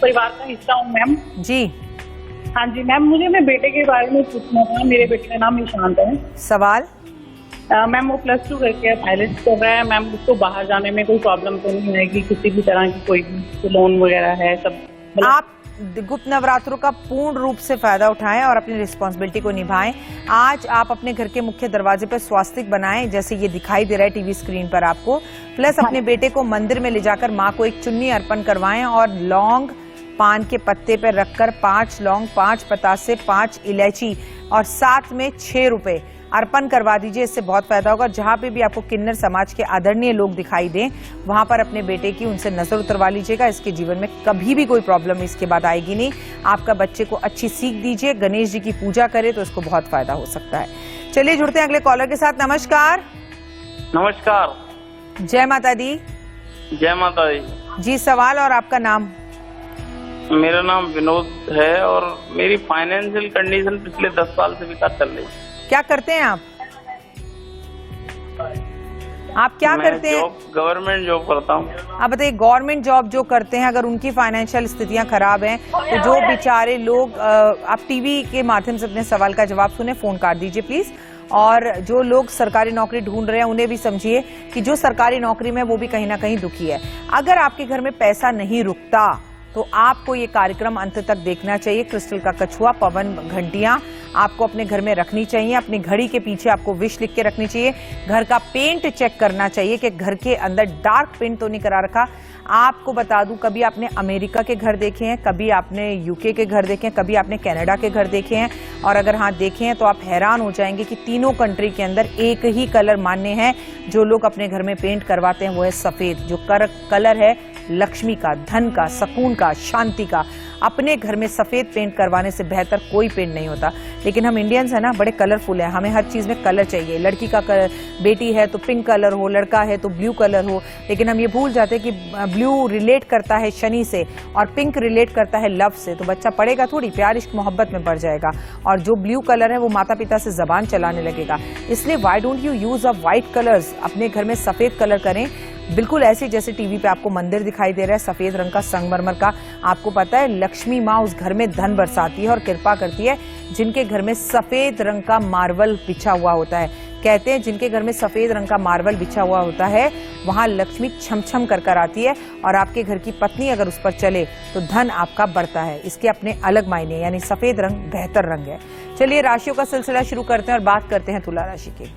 परिवार का हिस्सा हूँ मैम। जी। हाँ जी मैम, मुझे मेरे बेटे के बारे में पूछना था। मेरे बेटे का नाम ईशांत है। सवाल? मैम वो +2 करके पायलट कर रहा है मैम। उसको बाहर जाने में कोई प्रॉब्लम तो नहीं आएगी? किसी भी तरह की कोई लोन वगैरह है सब? आप गुप्त नवरात्रों का पूर्ण रूप से फायदा उठाएं और अपनी रिस्पॉन्सिबिलिटी को निभाएं। आज आप अपने घर के मुख्य दरवाजे पर स्वास्तिक बनाएं, जैसे ये दिखाई दे रहा है टीवी स्क्रीन पर आपको। प्लस अपने बेटे को मंदिर में ले जाकर माँ को एक चुन्नी अर्पण करवाएं और लौंग पान के पत्ते पर रखकर 5 लौंग, 5 पतासे, 5 इलायची और साथ में 6 रुपए अर्पण करवा दीजिए। इससे बहुत फायदा होगा। जहां पे भी आपको किन्नर समाज के आदरणीय लोग दिखाई दें, वहां पर अपने बेटे की उनसे नजर उतरवा लीजिएगा। इसके जीवन में कभी भी कोई प्रॉब्लम इसके बाद आएगी नहीं। आपका बच्चे को अच्छी सीख दीजिए, गणेश जी की पूजा करे तो इसको बहुत फायदा हो सकता है। चलिए जुड़ते हैं अगले कॉलर के साथ। नमस्कार। नमस्कार। जय माता दी। जय माता दी। जी सवाल और आपका नाम? मेरा नाम विनोद है और मेरी फाइनेंशियल कंडीशन पिछले 10 साल से बेकार चल रही है। क्या करते हैं आप? आप क्या करते हैं? गवर्नमेंट जॉब करता हूँ। आप बताइए, गवर्नमेंट जॉब जो करते हैं अगर उनकी फाइनेंशियल स्थितियां खराब हैं तो जो बेचारे लोग, आप टीवी के माध्यम से अपने सवाल का जवाब सुने, फोन काट दीजिए प्लीज। और जो लोग सरकारी नौकरी ढूंढ रहे हैं उन्हें भी समझिए कि जो सरकारी नौकरी में वो भी कहीं ना कहीं दुखी है। अगर आपके घर में पैसा नहीं रुकता तो आपको ये कार्यक्रम अंत तक देखना चाहिए। क्रिस्टल का कछुआ, पवन घंटियां आपको अपने घर में रखनी चाहिए। अपनी घड़ी के पीछे आपको विश लिख के रखनी चाहिए। घर का पेंट चेक करना चाहिए कि घर के अंदर डार्क पेंट तो नहीं करा रखा। आपको बता दूं, कभी आपने अमेरिका के घर देखे हैं, कभी आपने यूके के घर देखे हैं, कभी आपने कनाडा के घर देखे हैं? और अगर हाँ देखे हैं तो आप हैरान हो जाएंगे कि तीनों कंट्री के अंदर एक ही कलर मान्य है जो लोग अपने घर में पेंट करवाते हैं, वो है सफेद। जो कलर है लक्ष्मी का, धन का, सुकून का, शांति का। अपने घर में सफेद पेंट करवाने से बेहतर कोई पेंट नहीं होता। लेकिन हम इंडियंस है ना, बड़े कलरफुल है, हमें हर चीज में कलर चाहिए। लड़की का बेटी है तो पिंक कलर हो, लड़का है तो ब्लू कलर हो, लेकिन हम ये भूल जाते हैं कि ब्लू रिलेट करता है शनि से और पिंक रिलेट करता है लव से। तो बच्चा पढ़ेगा थोड़ी, प्यार इश्क मोहब्बत में पड़ जाएगा, और जो ब्लू कलर है वो माता पिता से जबान चलाने लगेगा। इसलिए why don't you use a white colours, अपने घर में सफेद कलर करें, बिल्कुल ऐसे जैसे टीवी पे आपको मंदिर दिखाई दे रहा है सफेद रंग का, संगमरमर का। आपको पता है लक्ष्मी माँ उस घर में धन बरसाती है और कृपा करती है जिनके घर में सफेद रंग का मार्बल बिछा हुआ होता है। कहते हैं जिनके घर में सफेद रंग का मार्बल बिछा हुआ होता है वहां लक्ष्मी छमछम कर आती है, और आपके घर की पत्नी अगर उस पर चले तो धन आपका बढ़ता है। इसके अपने अलग मायने, यानी सफेद रंग बेहतर रंग है। चलिए राशियों का सिलसिला शुरू करते हैं और बात करते हैं तुला राशि की।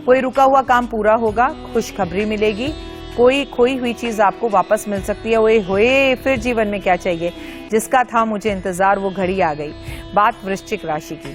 कोई रुका हुआ काम पूरा होगा, खुशखबरी मिलेगी, कोई खोई हुई चीज आपको वापस मिल सकती है। ओए होए, फिर जीवन में क्या चाहिए, जिसका था मुझे इंतजार वो घड़ी आ गई। बात वृश्चिक राशि की।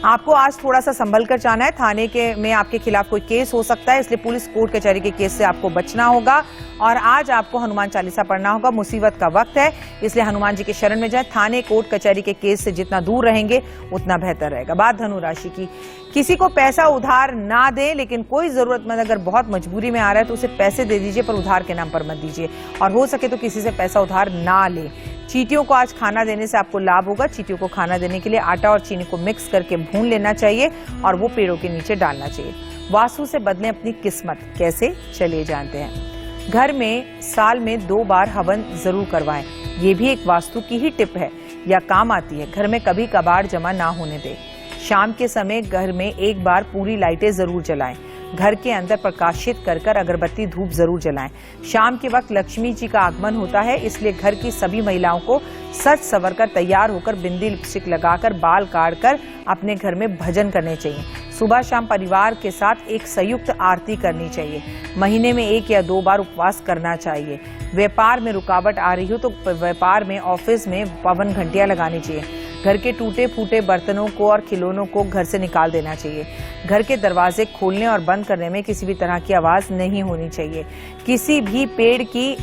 आपको आज थोड़ा सा संभल कर जाना है। थाने में आपके खिलाफ कोई केस हो सकता है, इसलिए पुलिस कोर्ट कचहरी के केस से आपको बचना होगा। और आज आपको हनुमान चालीसा पढ़ना होगा। मुसीबत का वक्त है, इसलिए हनुमान जी के शरण में जाए। थाने कोर्ट कचहरी के केस से जितना दूर रहेंगे उतना बेहतर रहेगा। बात धनु राशि की। किसी को पैसा उधार ना दें, लेकिन कोई जरूरतमंद अगर बहुत मजबूरी में आ रहा है तो उसे पैसे दे दीजिए, पर उधार के नाम पर मत दीजिए। और हो सके तो किसी से पैसा उधार ना ले। चींटियों को आज खाना देने से आपको लाभ होगा। चींटियों को खाना देने के लिए आटा और चीनी को मिक्स करके भून लेना चाहिए और वो पेड़ों के नीचे डालना चाहिए। वास्तु से बदलें अपनी किस्मत, कैसे, चलिए जानते हैं। घर में साल में 2 बार हवन जरूर करवाएं, ये भी एक वास्तु की ही टिप है या काम आती है। घर में कभी कबाड़ जमा ना होने दें। शाम के समय घर में 1 बार पूरी लाइटें जरूर जलाएं। घर के अंदर प्रकाशित कर अगरबत्ती धूप जरूर जलाएं। शाम के वक्त लक्ष्मी जी का आगमन होता है, इसलिए घर की सभी महिलाओं को सज संवर कर तैयार होकर बिंदी लिपस्टिक लगाकर बाल काट कर अपने घर में भजन करने चाहिए। सुबह शाम परिवार के साथ एक संयुक्त आरती करनी चाहिए। महीने में 1 या 2 बार उपवास करना चाहिए। व्यापार में रुकावट आ रही हो तो व्यापार में, ऑफिस में पवन घंटियां लगानी चाहिए। घर के टूटे फूटे बर्तनों को और खिलौनों को घर से निकाल देना चाहिए। घर के दरवाजे खोलने और बंद करने में किसी भी तरह की आवाज नहीं होनी चाहिए। किसी भी पेड़ की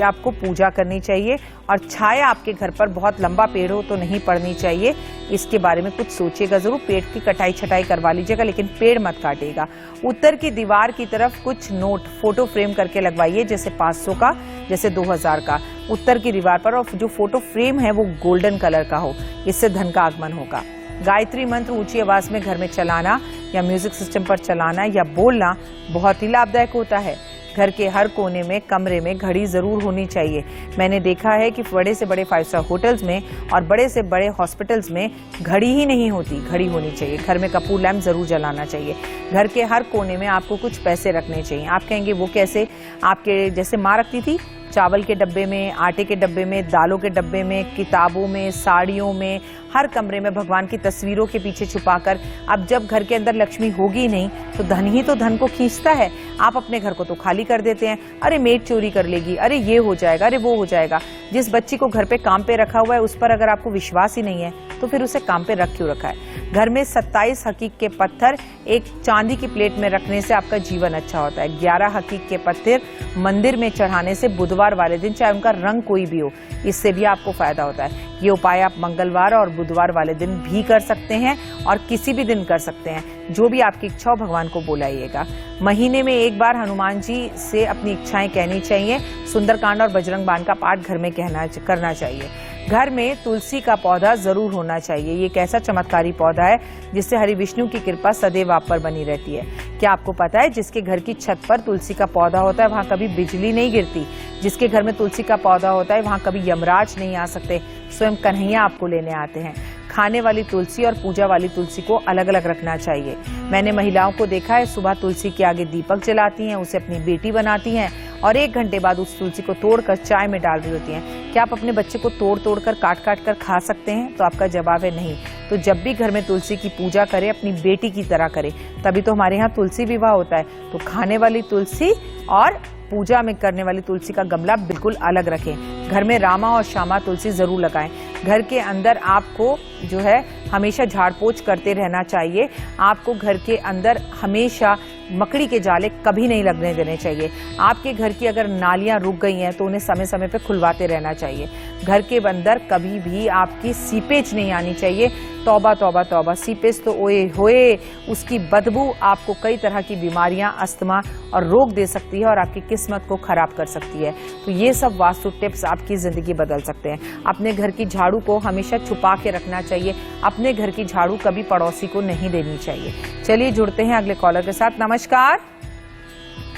आपको पूजा करनी चाहिए, और छाया आपके घर पर बहुत लंबा पेड़ हो तो नहीं पड़नी चाहिए। इसके बारे में कुछ सोचिएगा जरूर। पेड़ की कटाई छटाई करवा लीजिएगा, लेकिन पेड़ मत काटिएगा। उत्तर की दीवार की तरफ कुछ नोट फोटो फ्रेम करके लगवाइए, जैसे 500 का, जैसे 2000 का, उत्तर की दीवार पर। और जो फोटो फ्रेम है वो गोल्डन कलर का हो, इससे धन का आगमन होगा। गायत्री मंत्र ऊंची आवाज में घर में चलाना या म्यूजिक सिस्टम पर चलाना या बोलना बहुत ही लाभदायक होता है। घर के हर कोने में, कमरे में घड़ी जरूर होनी चाहिए। मैंने देखा है कि बड़े से बड़े 5 स्टार होटल्स में और बड़े से बड़े हॉस्पिटल्स में घड़ी ही नहीं होती, घड़ी होनी चाहिए। घर में कपूर लैंप जरूर जलाना चाहिए। घर के हर कोने में आपको कुछ पैसे रखने चाहिए। आप कहेंगे वो कैसे? आपके जैसे माँ रखती थी, चावल के डब्बे में, आटे के डब्बे में, दालों के डब्बे में, किताबों में, साड़ियों में, हर कमरे में भगवान की तस्वीरों के पीछे छुपाकर। अब जब घर के अंदर लक्ष्मी होगी नहीं तो धन ही तो धन को खींचता है। आप अपने घर को तो खाली कर देते हैं। अरे मेड चोरी कर लेगी, अरे ये हो जाएगा, अरे वो हो जाएगा। जिस बच्ची को घर पे काम पे रखा हुआ है उस पर अगर आपको विश्वास ही नहीं है तो फिर उसे काम पे रख क्यों रखा है? घर में 27 हकीक के पत्थर एक चांदी की प्लेट में रखने से आपका जीवन अच्छा होता है। 11 हकीक के पत्थर मंदिर में चढ़ाने से बुधवार वाले दिन, चाहे उनका रंग कोई भी हो, इससे भी आपको फायदा होता है। ये उपाय आप मंगलवार और बुधवार वाले दिन भी कर सकते हैं और किसी भी दिन कर सकते हैं। जो भी आपकी इच्छा हो भगवान को बुलाइएगा। महीने में 1 बार हनुमान जी से अपनी इच्छाएं कहनी चाहिए। सुंदरकांड और बजरंग बाण का पाठ घर में करना चाहिए। घर में तुलसी का पौधा जरूर होना चाहिए। ये एक ऐसा चमत्कारी पौधा है जिससे हरि विष्णु की कृपा सदैव आप पर बनी रहती है। क्या आपको पता है जिसके घर की छत पर तुलसी का पौधा होता है वहां कभी बिजली नहीं गिरती? जिसके घर में तुलसी का पौधा होता है वहां कभी यमराज नहीं आ सकते। स्वयं कन्हैया आपको लेने आते हैं। खाने वाली तुलसी और पूजा वाली तुलसी को अलग अलग रखना चाहिए। मैंने महिलाओं को देखा है सुबह तुलसी के आगे दीपक जलाती हैं, उसे अपनी बेटी बनाती हैं और 1 घंटे बाद उस तुलसी को तोड़कर चाय में डाल रही होती हैं। क्या आप अपने बच्चे को तोड़ कर काट कर खा सकते हैं? तो आपका जवाब है नहीं। तो जब भी घर में तुलसी की पूजा करें अपनी बेटी की तरह करें, तभी तो हमारे यहाँ तुलसी विवाह होता है। तो खाने वाली तुलसी और पूजा में करने वाली तुलसी का गमला बिल्कुल अलग रखें। घर में रामा और श्यामा तुलसी जरूर लगाएं। घर के अंदर आपको जो है हमेशा झाड़ पोछ करते रहना चाहिए। आपको घर के अंदर हमेशा मकड़ी के जाले कभी नहीं लगने देने चाहिए। आपके घर की अगर नालियां रुक गई हैं तो उन्हें समय समय पे खुलवाते रहना चाहिए। घर के अंदर कभी भी आपकी सीपेज नहीं आनी चाहिए। तौबा तौबा तौबा, सीपेज तो ओए होए, उसकी बदबू आपको कई तरह की बीमारियां, अस्थमा और रोग दे सकती है और आपकी किस्मत को खराब कर सकती है। तो ये सब वास्तु टिप्स आपकी जिंदगी बदल सकते हैं। अपने घर की झाड़ू को हमेशा छुपा के रखना चाहिए। अपने घर की झाड़ू कभी पड़ोसी को नहीं देनी चाहिए। चलिए जुड़ते हैं अगले कॉलर के साथ। नमस्कार।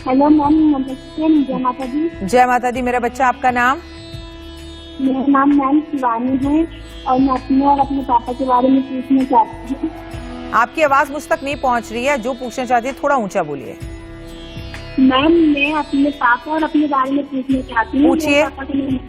हेलो मैम, नमस्ते। जय माता दी। जय माता दी। मेरा बच्चा, आपका नाम? मेरा नाम मैम शिवानी है और मैं अपने और अपने पापा के बारे में पूछना चाहती हूँ। आपकी आवाज मुझ तक नहीं पहुंच रही है। जो पूछना चाहती है थोड़ा ऊंचा बोलिए। मैम मैं अपने पापा और अपने बारे में पूछना चाहती हूँ। पूछिए।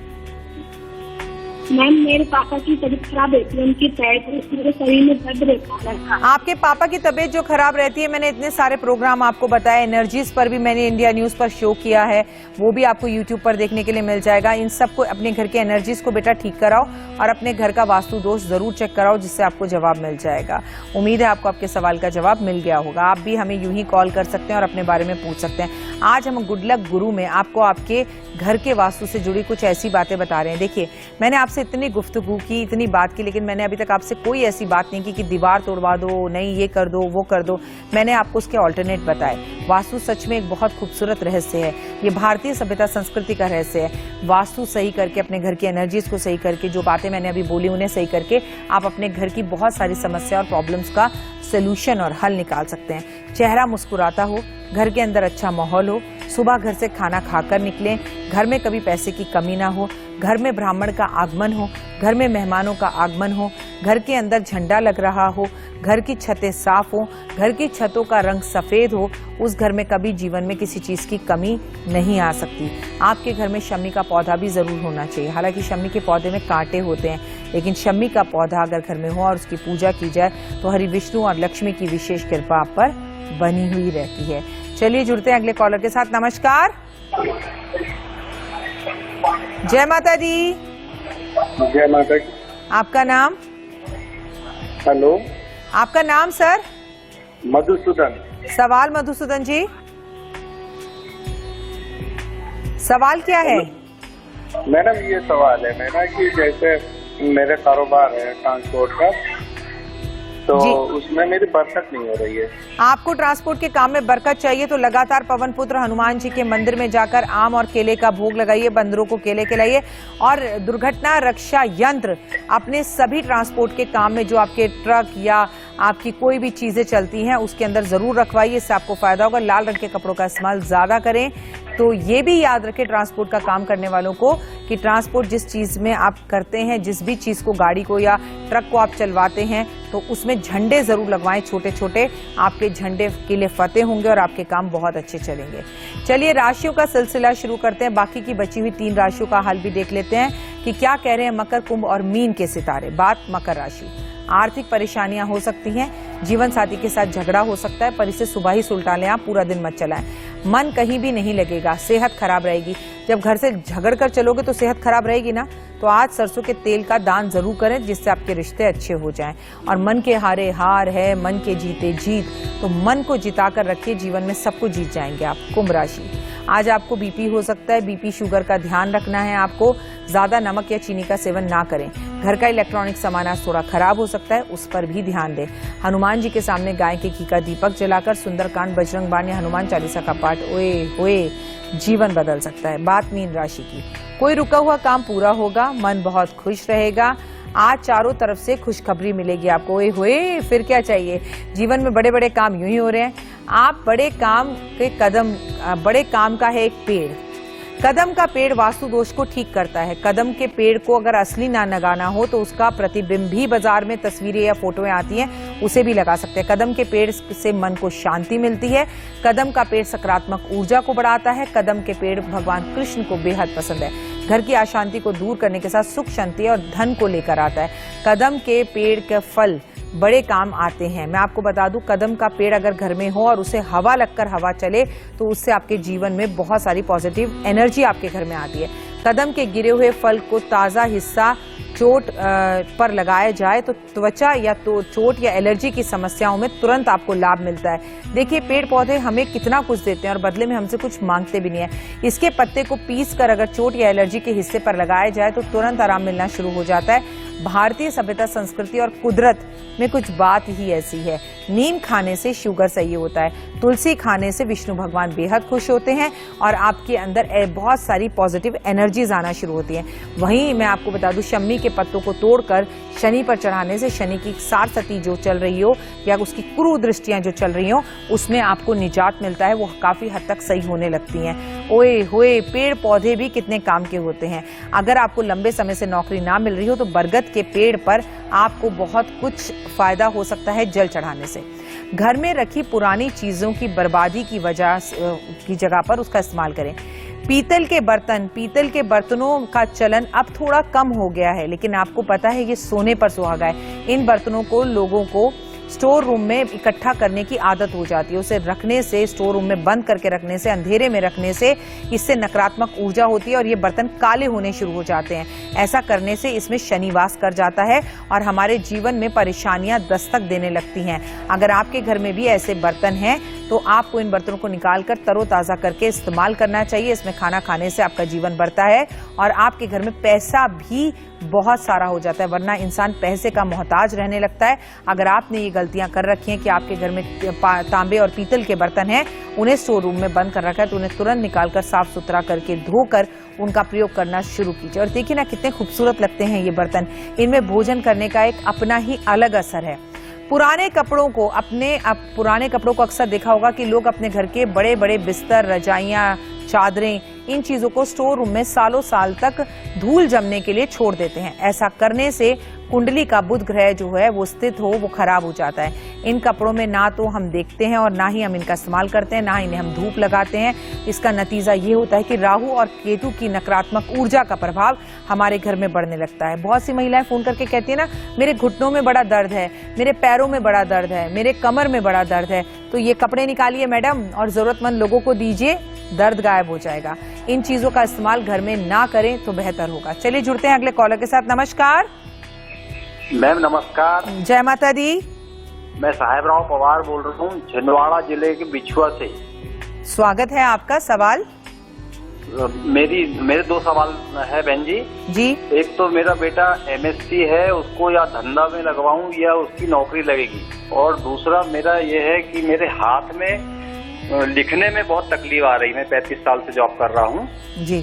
मैम मेरे पापा की तबीयत खराब रहती है, उनके पैर पूरे शरीर में दर्द रहता है। आपके पापा की तबीयत जो खराब रहती है, मैंने इतने सारे प्रोग्राम आपको बताए, एनर्जीज पर भी मैंने इंडिया न्यूज पर शो किया है, वो भी आपको यूट्यूब पर देखने के लिए मिल जाएगा। इन सबको, अपने घर के एनर्जीज को बेटा ठीक कराओ और अपने घर का वास्तु दोष जरूर चेक कराओ, जिससे आपको जवाब मिल जाएगा। उम्मीद है आपको आपके सवाल का जवाब मिल गया होगा। आप भी हमें यूं ही कॉल कर सकते हैं और अपने बारे में पूछ सकते हैं। आज हम गुड लक गुरु में आपको आपके घर के वास्तु से जुड़ी कुछ ऐसी बातें बता रहे हैं। देखिए, मैंने आपसे इतनी गुफ्तगू की, इतनी बात की, लेकिन मैंने अभी तक आपसे कोई ऐसी बात नहीं की कि दीवार तोड़वा दो, नहीं ये कर दो, वो कर दो। मैंने आपको उसके ऑल्टरनेट बताए। वास्तु सच में एक बहुत खूबसूरत रहस्य है। ये भारतीय सभ्यता संस्कृति का रहस्य है। वास्तु सही करके, अपने घर की एनर्जीज को सही करके, जो बातें मैंने अभी बोली उन्हें सही करके, आप अपने घर की बहुत सारी समस्या और प्रॉब्लम्स का सोल्यूशन और हल निकाल सकते हैं। चेहरा मुस्कुराता हो, घर के अंदर अच्छा माहौल हो, सुबह घर से खाना खाकर निकलें, घर में कभी पैसे की कमी ना हो, घर में ब्राह्मण का आगमन हो, घर में मेहमानों का आगमन हो, घर के अंदर झंडा लग रहा हो, घर की छतें साफ हो, घर की छतों का रंग सफेद हो, उस घर में कभी जीवन में किसी चीज की कमी नहीं आ सकती। आपके घर में शमी का पौधा भी जरूर होना चाहिए। हालांकि शमी के पौधे में कांटे होते हैं, लेकिन शमी का पौधा अगर घर में हो और उसकी पूजा की जाए तो हरि विष्णु और लक्ष्मी की विशेष कृपा आप पर बनी हुई रहती है। चलिए जुड़ते हैं अगले कॉलर के साथ। नमस्कार। जय माता दी। जय माता दी। आपका नाम? हेलो, आपका नाम सर? मधुसूदन। सवाल मधुसूदन जी, सवाल क्या है? मैडम ये सवाल है मेरा कि जैसे मेरे कारोबार है ट्रांसपोर्ट का, तो उसमें मेरी बरकत नहीं हो रही है। आपको ट्रांसपोर्ट के काम में बरकत चाहिए तो लगातार पवन पुत्र हनुमान जी के मंदिर में जाकर आम और केले का भोग लगाइए, बंदरों को केले खिलाइए और दुर्घटना रक्षा यंत्र अपने सभी ट्रांसपोर्ट के काम में, जो आपके ट्रक या आपकी कोई भी चीजें चलती हैं, उसके अंदर जरूर रखवाइए। इससे आपको फायदा होगा। लाल रंग के कपड़ों का इस्तेमाल ज्यादा करें। तो ये भी याद रखें ट्रांसपोर्ट का काम करने वालों को कि ट्रांसपोर्ट जिस चीज में आप करते हैं, जिस भी चीज को, गाड़ी को या ट्रक को आप चलवाते हैं, तो उसमें झंडे जरूर लगवाएं छोटे छोटे। आपके झंडे के लिए फतेह होंगे और आपके काम बहुत अच्छे चलेंगे। चलिए राशियों का सिलसिला शुरू करते हैं। बाकी की बची हुई 3 राशियों का हाल भी देख लेते हैं कि क्या कह रहे हैं मकर, कुंभ और मीन के सितारे। बात मकर राशि। आर्थिक परेशानियां हो सकती हैं, जीवन साथी के साथ झगड़ा हो सकता है, पर इसे सुबह ही सुलटा लें, आप पूरा दिन मत चलाएं। मन कहीं भी नहीं लगेगा, सेहत खराब रहेगी। जब घर से झगड़ कर चलोगे तो सेहत खराब रहेगी ना। तो आज सरसों के तेल का दान जरूर करें, जिससे आपके रिश्ते अच्छे हो जाएं। और मन के हारे हार है, मन के जीते जीत। तो मन को जिता कर रखिए, जीवन में सबको जीत जाएंगे आप। कुंभ राशि। आज आपको बीपी हो सकता है, बीपी शुगर का ध्यान रखना है आपको। ज्यादा नमक या चीनी का सेवन ना करें। घर का इलेक्ट्रॉनिक सामान आज थोड़ा खराब हो सकता है, उस पर भी ध्यान दें। हनुमान जी के सामने गाय के घी का दीपक जलाकर सुंदरकांड, बजरंग बाण या हनुमान चालीसा का पाठ ओए होए जीवन बदल सकता है। बात मीन राशि की। कोई रुका हुआ काम पूरा होगा, मन बहुत खुश रहेगा। आज चारों तरफ से खुशखबरी मिलेगी आपको। ओए होए, फिर क्या चाहिए। जीवन में बड़े बड़े काम यूं ही हो रहे हैं। आप बड़े काम के कदम, बड़े काम का है एक पेड़। कदम का पेड़ वास्तु दोष को ठीक करता है। कदम के पेड़ को अगर असली ना लगाना हो तो उसका प्रतिबिंब भी बाजार में तस्वीरें या फोटोएं आती हैं, उसे भी लगा सकते हैं। कदम के पेड़ से मन को शांति मिलती है। कदम का पेड़ सकारात्मक ऊर्जा को बढ़ाता है। कदम के पेड़ भगवान कृष्ण को बेहद पसंद है। घर की अशांति को दूर करने के साथ सुख, शांति और धन को लेकर आता है। कदम के पेड़ के फल बड़े काम आते हैं। मैं आपको बता दूं, कदम का पेड़ अगर घर में हो और उसे हवा लगकर हवा चले तो उससे आपके जीवन में बहुत सारी पॉजिटिव एनर्जी आपके घर में आती है। कदम के गिरे हुए फल को ताज़ा हिस्सा चोट पर लगाया जाए तो त्वचा या तो चोट या एलर्जी की समस्याओं में तुरंत आपको लाभ मिलता है। देखिए, पेड़ पौधे हमें कितना कुछ देते हैं और बदले में हमसे कुछ मांगते भी नहीं है। इसके पत्ते को पीस कर अगर चोट या एलर्जी के हिस्से पर लगाया जाए तो तुरंत आराम मिलना शुरू हो जाता है। भारतीय सभ्यता, संस्कृति और कुदरत में कुछ बात ही ऐसी है। नीम खाने से शुगर सही होता है, तुलसी खाने से विष्णु भगवान बेहद खुश होते हैं और आपके अंदर बहुत सारी पॉजिटिव एनर्जीज आना शुरू होती हैं। वहीं मैं आपको बता दूं, शम्मी के पत्तों को तोड़कर शनि पर चढ़ाने से शनि की सारसती जो चल रही हो या उसकी कुदृष्टियां जो चल रही हो उसमें आपको निजात मिलता है, वो काफी हद तक सही होने लगती हैं। ओए होए, पेड़ पौधे भी कितने काम के होते हैं। अगर आपको लंबे समय से नौकरी ना मिल रही हो तो बरगद के पेड़ पर आपको बहुत कुछ फायदा हो सकता है जल चढ़ाने से। घर में रखी पुरानी चीजों की बर्बादी की जगह पर उसका इस्तेमाल करें। पीतल के बर्तनों का चलन अब थोड़ा कम हो गया है, लेकिन आपको पता है ये सोने पर सुहागा है। इन बर्तनों को लोगों को स्टोर रूम में इकट्ठा करने की आदत हो जाती है। उसे रखने से, स्टोर रूम में बंद करके रखने से, अंधेरे में रखने से इससे नकारात्मक ऊर्जा होती है और ये बर्तन काले होने शुरू हो जाते हैं। ऐसा करने से इसमें शनि वास कर जाता है और हमारे जीवन में परेशानियां दस्तक देने लगती हैं। अगर आपके घर में भी ऐसे बर्तन हैं तो आपको इन बर्तनों को निकालकर तरोताज़ा करके इस्तेमाल करना चाहिए। इसमें खाना खाने से आपका जीवन बढ़ता है और आपके घर में पैसा भी बहुत सारा हो जाता है, वरना इंसान पैसे का मोहताज रहने लगता है। अगर आपने ये गलतियां कर रखी हैं कि आपके घर में तांबे और पीतल के बर्तन हैं, उन्हें स्टोर रूम में बंद कर रखा है, तो उन्हें तुरंत निकालकर साफ सुथरा करके धोकर उनका प्रयोग करना शुरू कीजिए। और देखिए ना, कितने खूबसूरत लगते हैं ये बर्तन। इनमें भोजन करने का एक अपना ही अलग असर है। पुराने कपड़ों को अक्सर देखा होगा कि लोग अपने घर के बड़े बड़े बिस्तर, रजाइयां, चादरें, इन चीजों को स्टोर रूम में सालों साल तक धूल जमने के लिए छोड़ देते हैं। ऐसा करने से कुंडली का बुध ग्रह जो है वो स्थित हो, वो खराब हो जाता है। इन कपड़ों में ना तो हम देखते हैं और ना ही हम इनका इस्तेमाल करते हैं, ना ही इन्हें हम धूप लगाते हैं। इसका नतीजा ये होता है कि राहु और केतु की नकारात्मक ऊर्जा का प्रभाव हमारे घर में बढ़ने लगता है। बहुत सी महिलाएं फोन करके कहती है ना, मेरे घुटनों में बड़ा दर्द है, मेरे पैरों में बड़ा दर्द है, मेरे कमर में बड़ा दर्द है। तो ये कपड़े निकालिए मैडम और जरूरतमंद लोगों को दीजिए, दर्द गायब हो जाएगा। इन चीजों का इस्तेमाल घर में ना करें तो बेहतर होगा। चलिए जुड़ते हैं अगले कॉलर के साथ। नमस्कार मैम। नमस्कार। जय माता दी। मैं साहेबराव पवार बोल रहा हूँ, छिंदवाड़ा जिले के बिछुआ से। स्वागत है आपका। सवाल? मेरे दो सवाल है बहन जी। जी। एक तो मेरा बेटा एमएससी है, उसको या धंधा में लगवाऊं या उसकी नौकरी लगेगी, और दूसरा मेरा ये है कि मेरे हाथ में लिखने में बहुत तकलीफ आ रही। मैं 35 साल से जॉब कर रहा हूँ जी।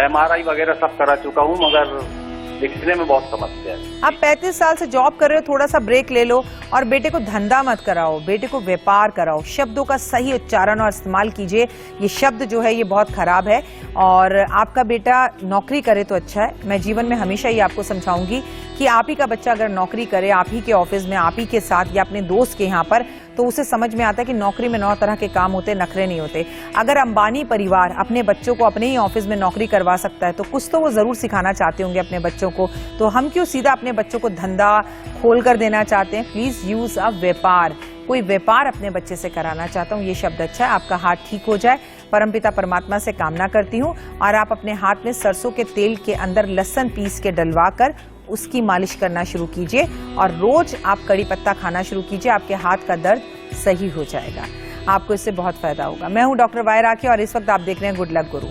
MRI वगैरह सब करा चुका हूँ, मगर लिखने में बहुत समस्या है। आप 35 साल से जॉब कर रहे हो, थोड़ा सा ब्रेक ले लो और बेटे को धंधा मत कराओ, बेटे को व्यापार कराओ। शब्दों का सही उच्चारण और इस्तेमाल कीजिए। ये शब्द जो है ये बहुत खराब है। और आपका बेटा नौकरी करे तो अच्छा है। मैं जीवन में हमेशा ये आपको समझाऊंगी कि आप ही का बच्चा अगर नौकरी करे, आप ही के ऑफिस में, आप ही के साथ या अपने दोस्त के यहाँ पर, तो उसे समझ में आता है कि नौकरी में 9 तरह के काम होते, नखरे नहीं होते। अगर अंबानी परिवार अपने बच्चों को अपने ही ऑफिस में नौकरी करवा सकता है तो कुछ तो वो जरूर सिखाना चाहते होंगे अपने बच्चों को। तो हम क्यों सीधा अपने बच्चों को धंधा खोल कर देना चाहते हैं? प्लीज यूज अ व्यापार। कोई व्यापार अपने बच्चे से कराना चाहता हूँ, ये शब्द अच्छा है। आपका हाथ ठीक हो जाए, परमपिता परमात्मा से कामना करती हूँ। और आप अपने हाथ में सरसों के तेल के अंदर लहसुन पीस के डलवा कर उसकी मालिश करना शुरू कीजिए और रोज आप कड़ी पत्ता खाना शुरू कीजिए। आपके हाथ का दर्द सही हो जाएगा, आपको इससे बहुत फायदा होगा। मैं हूं डॉक्टर वाई राखी और इस वक्त आप देख रहे हैं गुड लक गुरु।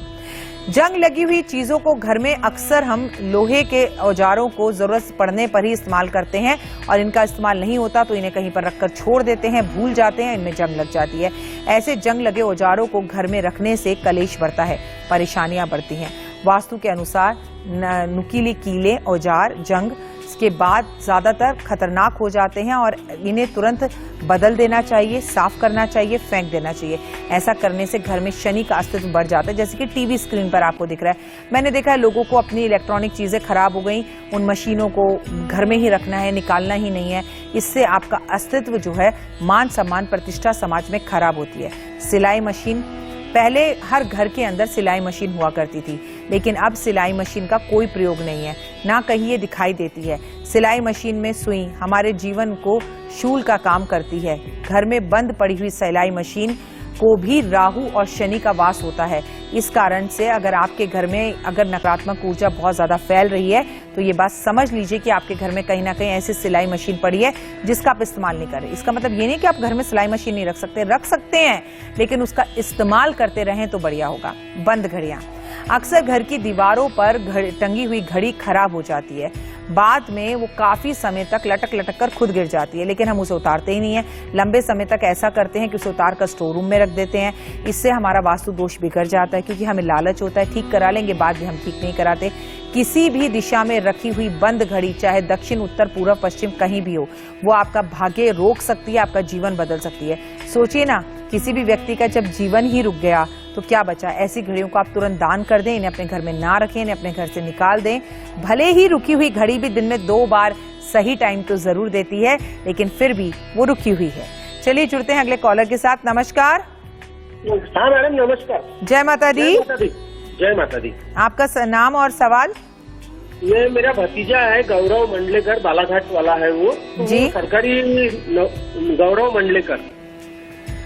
जंग लगी हुई चीजों को घर में अक्सर हम लोहे के औजारों को जरूरत पड़ने पर ही इस्तेमाल करते हैं और इनका इस्तेमाल नहीं होता तो इन्हें कहीं पर रखकर छोड़ देते हैं, भूल जाते हैं, इनमें जंग लग जाती है। ऐसे जंग लगे औजारों को घर में रखने से कलेश बढ़ता है, परेशानियां बढ़ती हैं। वास्तु के अनुसार नुकीले कीले औजार जंग के बाद ज्यादातर खतरनाक हो जाते हैं और इन्हें तुरंत बदल देना चाहिए, साफ करना चाहिए, फेंक देना चाहिए। ऐसा करने से घर में शनि का अस्तित्व बढ़ जाता है। जैसे कि टीवी स्क्रीन पर आपको दिख रहा है, मैंने देखा है लोगों को अपनी इलेक्ट्रॉनिक चीजें खराब हो गई, उन मशीनों को घर में ही रखना है, निकालना ही नहीं है। इससे आपका अस्तित्व जो है, मान सम्मान प्रतिष्ठा समाज में खराब होती है। सिलाई मशीन, पहले हर घर के अंदर सिलाई मशीन हुआ करती थी, लेकिन अब सिलाई मशीन का कोई प्रयोग नहीं है, ना कहीं ये दिखाई देती है। सिलाई मशीन में सुई हमारे जीवन को शूल का काम करती है। घर में बंद पड़ी हुई सिलाई मशीन को भी राहु और शनि का वास होता है। इस कारण से अगर आपके घर में अगर नकारात्मक ऊर्जा बहुत ज्यादा फैल रही है तो ये बात समझ लीजिए कि आपके घर में कहीं ना कहीं ऐसी सिलाई मशीन पड़ी है जिसका आप इस्तेमाल नहीं कर रहे। इसका मतलब ये नहीं कि आप घर में सिलाई मशीन नहीं रख सकते हैं, लेकिन उसका इस्तेमाल करते रहें तो बढ़िया होगा। बंद घड़ियां, अक्सर घर की दीवारों पर टंगी हुई घड़ी खराब हो जाती है, बाद में वो काफी समय तक लटक कर खुद गिर जाती है, लेकिन हम उसे उतारते ही नहीं है। लंबे समय तक ऐसा करते हैं कि उसे उतार कर स्टोर रूम में रख देते हैं। इससे हमारा वास्तु दोष बिगड़ जाता है, क्योंकि हमें लालच होता है ठीक करा लेंगे, बाद में हम ठीक नहीं कराते। किसी भी दिशा में रखी हुई बंद घड़ी, चाहे दक्षिण, उत्तर, पूर्व, पश्चिम कहीं भी हो, वो आपका भाग्य रोक सकती है, आपका जीवन बदल सकती है। सोचिए ना, किसी भी व्यक्ति का जब जीवन ही रुक गया तो क्या बचा। ऐसी घड़ियों को आप तुरंत दान कर दें, इन्हें अपने घर में ना रखें, इन्हें अपने घर से निकाल दें। भले ही रुकी हुई घड़ी भी दिन में 2 बार सही टाइम तो जरूर देती है, लेकिन फिर भी वो रुकी हुई है। चलिए जुड़ते हैं अगले कॉलर के साथ। नमस्कार। हाँ मैडम, नमस्कार। जय माता दी। जय माता दी। आपका नाम और सवाल? ये मेरा भतीजा है, गौरव मंडलेकर, बालाघाट वाला है वो जी। सरकारी गौरव मंडलेकर।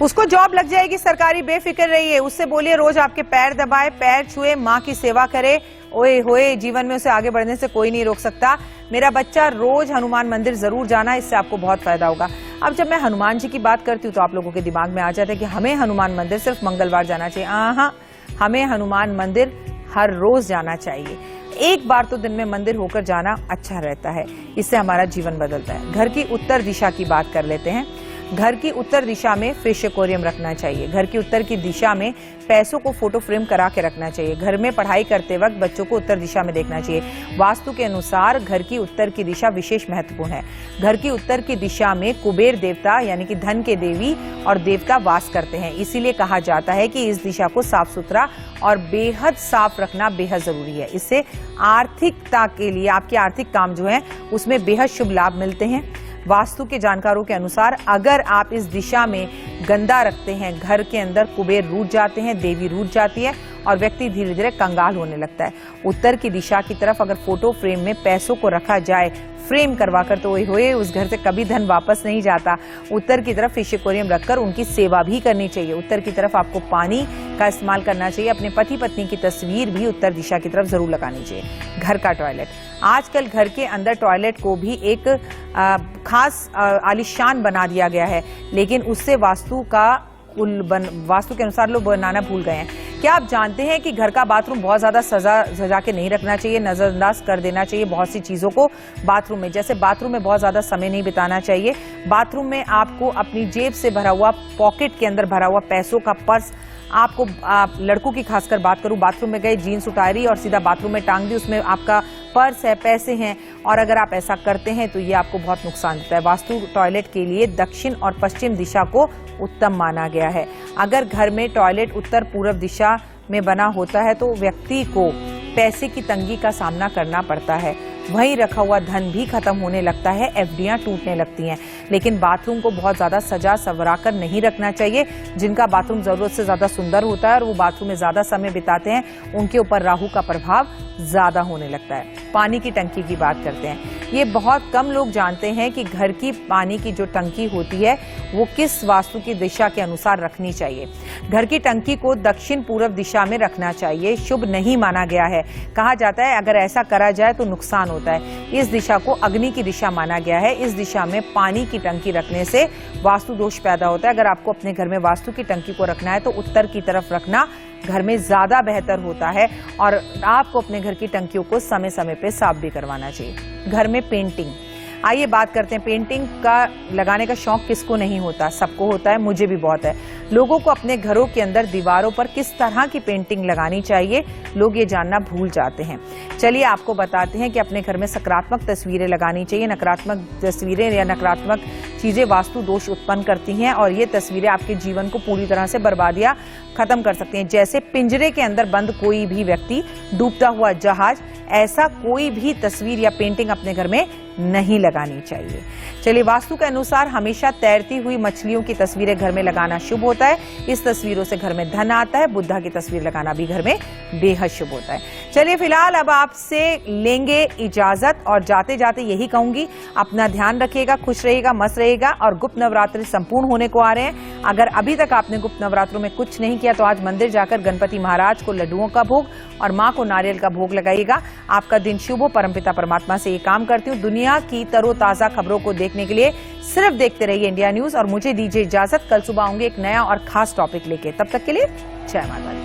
उसको जॉब लग जाएगी सरकारी, बेफिक्र रहिए। उससे बोलिए रोज आपके पैर दबाए, पैर छुए, माँ की सेवा करे। ओए होए, जीवन में उसे आगे बढ़ने से कोई नहीं रोक सकता। मेरा बच्चा रोज हनुमान मंदिर जरूर जाना, इससे आपको बहुत फायदा होगा। अब जब मैं हनुमान जी की बात करती हूँ तो आप लोगों के दिमाग में आ जाता है कि हमें हनुमान मंदिर सिर्फ मंगलवार जाना चाहिए। हाँ, हमें हनुमान मंदिर हर रोज जाना चाहिए। एक बार तो दिन में मंदिर होकर जाना अच्छा रहता है, इससे हमारा जीवन बदलता है। घर की उत्तर दिशा की बात कर लेते हैं। घर की उत्तर दिशा में फिश एक्वेरियम रखना चाहिए। घर की उत्तर की दिशा में पैसों को फोटो फ्रेम करा के रखना चाहिए। घर में पढ़ाई करते वक्त बच्चों को उत्तर दिशा में देखना चाहिए। वास्तु के अनुसार घर की उत्तर की दिशा विशेष महत्वपूर्ण है। घर की उत्तर की दिशा में कुबेर देवता यानी कि धन के देवी और देवता वास करते हैं। इसीलिए कहा जाता है कि इस दिशा को साफ सुथरा और बेहद साफ रखना बेहद जरूरी है। इससे आर्थिकता के लिए, आपके आर्थिक काम जो है उसमें बेहद शुभ लाभ मिलते हैं। वास्तु के जानकारों के अनुसार अगर आप इस दिशा में गंदा रखते हैं, घर के अंदर कुबेर रूठ जाते हैं, देवी रूठ जाती है और व्यक्ति धीरे धीरे कंगाल होने लगता है। उत्तर की दिशा की तरफ अगर फोटो फ्रेम में पैसों को रखा जाए फ्रेम करवाकर, तो ओए उस घर से कभी धन वापस नहीं जाता। उत्तर की तरफ फिश एक्वेरियम रखकर उनकी सेवा भी करनी चाहिए। उत्तर की तरफ आपको पानी का इस्तेमाल करना चाहिए। अपने पति पत्नी की तस्वीर भी उत्तर दिशा की तरफ जरूर लगानी चाहिए। घर का टॉयलेट, आजकल घर के अंदर टॉयलेट को भी एक खास आलीशान बना दिया गया है, लेकिन उससे वास्तु के अनुसार लोग बनाना भूल गए हैं। क्या आप जानते हैं कि घर का बाथरूम बहुत ज्यादा सजा के नहीं रखना चाहिए, नजरअंदाज कर देना चाहिए बहुत सी चीजों को। बाथरूम में, जैसे बाथरूम में बहुत ज्यादा समय नहीं बिताना चाहिए। बाथरूम में आपको अपनी जेब से भरा हुआ, पॉकेट के अंदर भरा हुआ पैसों का पर्स, आपको लड़कों की खासकर बात करूं, बाथरूम में गए, जीन्स उतारी और सीधा बाथरूम में टांग दी, उसमें आपका पर्स है, पैसे हैं, और अगर आप ऐसा करते हैं तो ये आपको बहुत नुकसान देता है। वास्तु टॉयलेट के लिए दक्षिण और पश्चिम दिशा को उत्तम माना गया है। अगर घर में टॉयलेट उत्तर पूर्व दिशा में बना होता है तो व्यक्ति को पैसे की तंगी का सामना करना पड़ता है। वहीं रखा हुआ धन भी खत्म होने लगता है, एफडियां टूटने लगती हैं। लेकिन बाथरूम को बहुत ज्यादा सजा सवरा कर नहीं रखना चाहिए। जिनका बाथरूम जरूरत से ज्यादा सुंदर होता है और वो बाथरूम में ज्यादा समय बिताते हैं, उनके ऊपर राहु का प्रभाव ज्यादा होने लगता है। पानी की टंकी की बात करते हैं। ये बहुत कम लोग जानते हैं कि घर की पानी की जो टंकी होती है वो किस वास्तु की दिशा के अनुसार रखनी चाहिए। घर की टंकी को दक्षिण पूर्व दिशा में रखना चाहिए, शुभ नहीं माना गया है। कहा जाता है अगर ऐसा करा जाए तो नुकसान होता है। इस दिशा को अग्नि की दिशा माना गया है। इस दिशा में पानी की टंकी रखने से वास्तु दोष पैदा होता है। अगर आपको अपने घर में वास्तु की टंकी को रखना है तो उत्तर की तरफ रखना घर में ज्यादा बेहतर होता है, और आपको अपने घर की टंकियों को समय समय पे साफ भी करवाना चाहिए। घर में पेंटिंग, आइए बात करते हैं। पेंटिंग का लगाने का शौक किसको नहीं होता, सबको होता है, मुझे भी बहुत है। लोगों को अपने घरों के अंदर दीवारों पर किस तरह की पेंटिंग लगानी चाहिए, लोग ये जानना भूल जाते हैं। चलिए आपको बताते हैं कि अपने घर में सकारात्मक तस्वीरें लगानी चाहिए। नकारात्मक तस्वीरें या नकारात्मक चीजें वास्तु दोष उत्पन्न करती हैं और ये तस्वीरें आपके जीवन को पूरी तरह से बर्बादियां खत्म कर सकती हैं। जैसे पिंजरे के अंदर बंद कोई भी व्यक्ति, डूबता हुआ जहाज, ऐसा कोई भी तस्वीर या पेंटिंग अपने घर में नहीं लगानी चाहिए। चलिए, वास्तु के अनुसार हमेशा तैरती हुई मछलियों की तस्वीरें घर में लगाना शुभ होता है। इस तस्वीरों से घर में धन आता है। बुद्धा की तस्वीर लगाना भी घर में बेहद शुभ होता है। चलिए, फिलहाल अब आपसे लेंगे इजाजत और जाते जाते यही कहूंगी, अपना ध्यान रखिएगा, खुश रहिएगा, मस्त रहिएगा। और गुप्त नवरात्रि संपूर्ण होने को आ रहे हैं। अगर अभी तक आपने गुप्त नवरात्रों में कुछ नहीं किया तो आज मंदिर जाकर गणपति महाराज को लड्डुओं का भोग और मां को नारियल का भोग लगाइएगा। आपका दिन शुभ हो। परमपिता परमात्मा से ये काम करती हूँ। दुनिया की तरोताजा खबरों को देखने के लिए सिर्फ देखते रहिए इंडिया न्यूज और मुझे दीजिए इजाजत। कल सुबह आऊंगे एक नया और खास टॉपिक लेके। तब तक के लिए जय माता दी।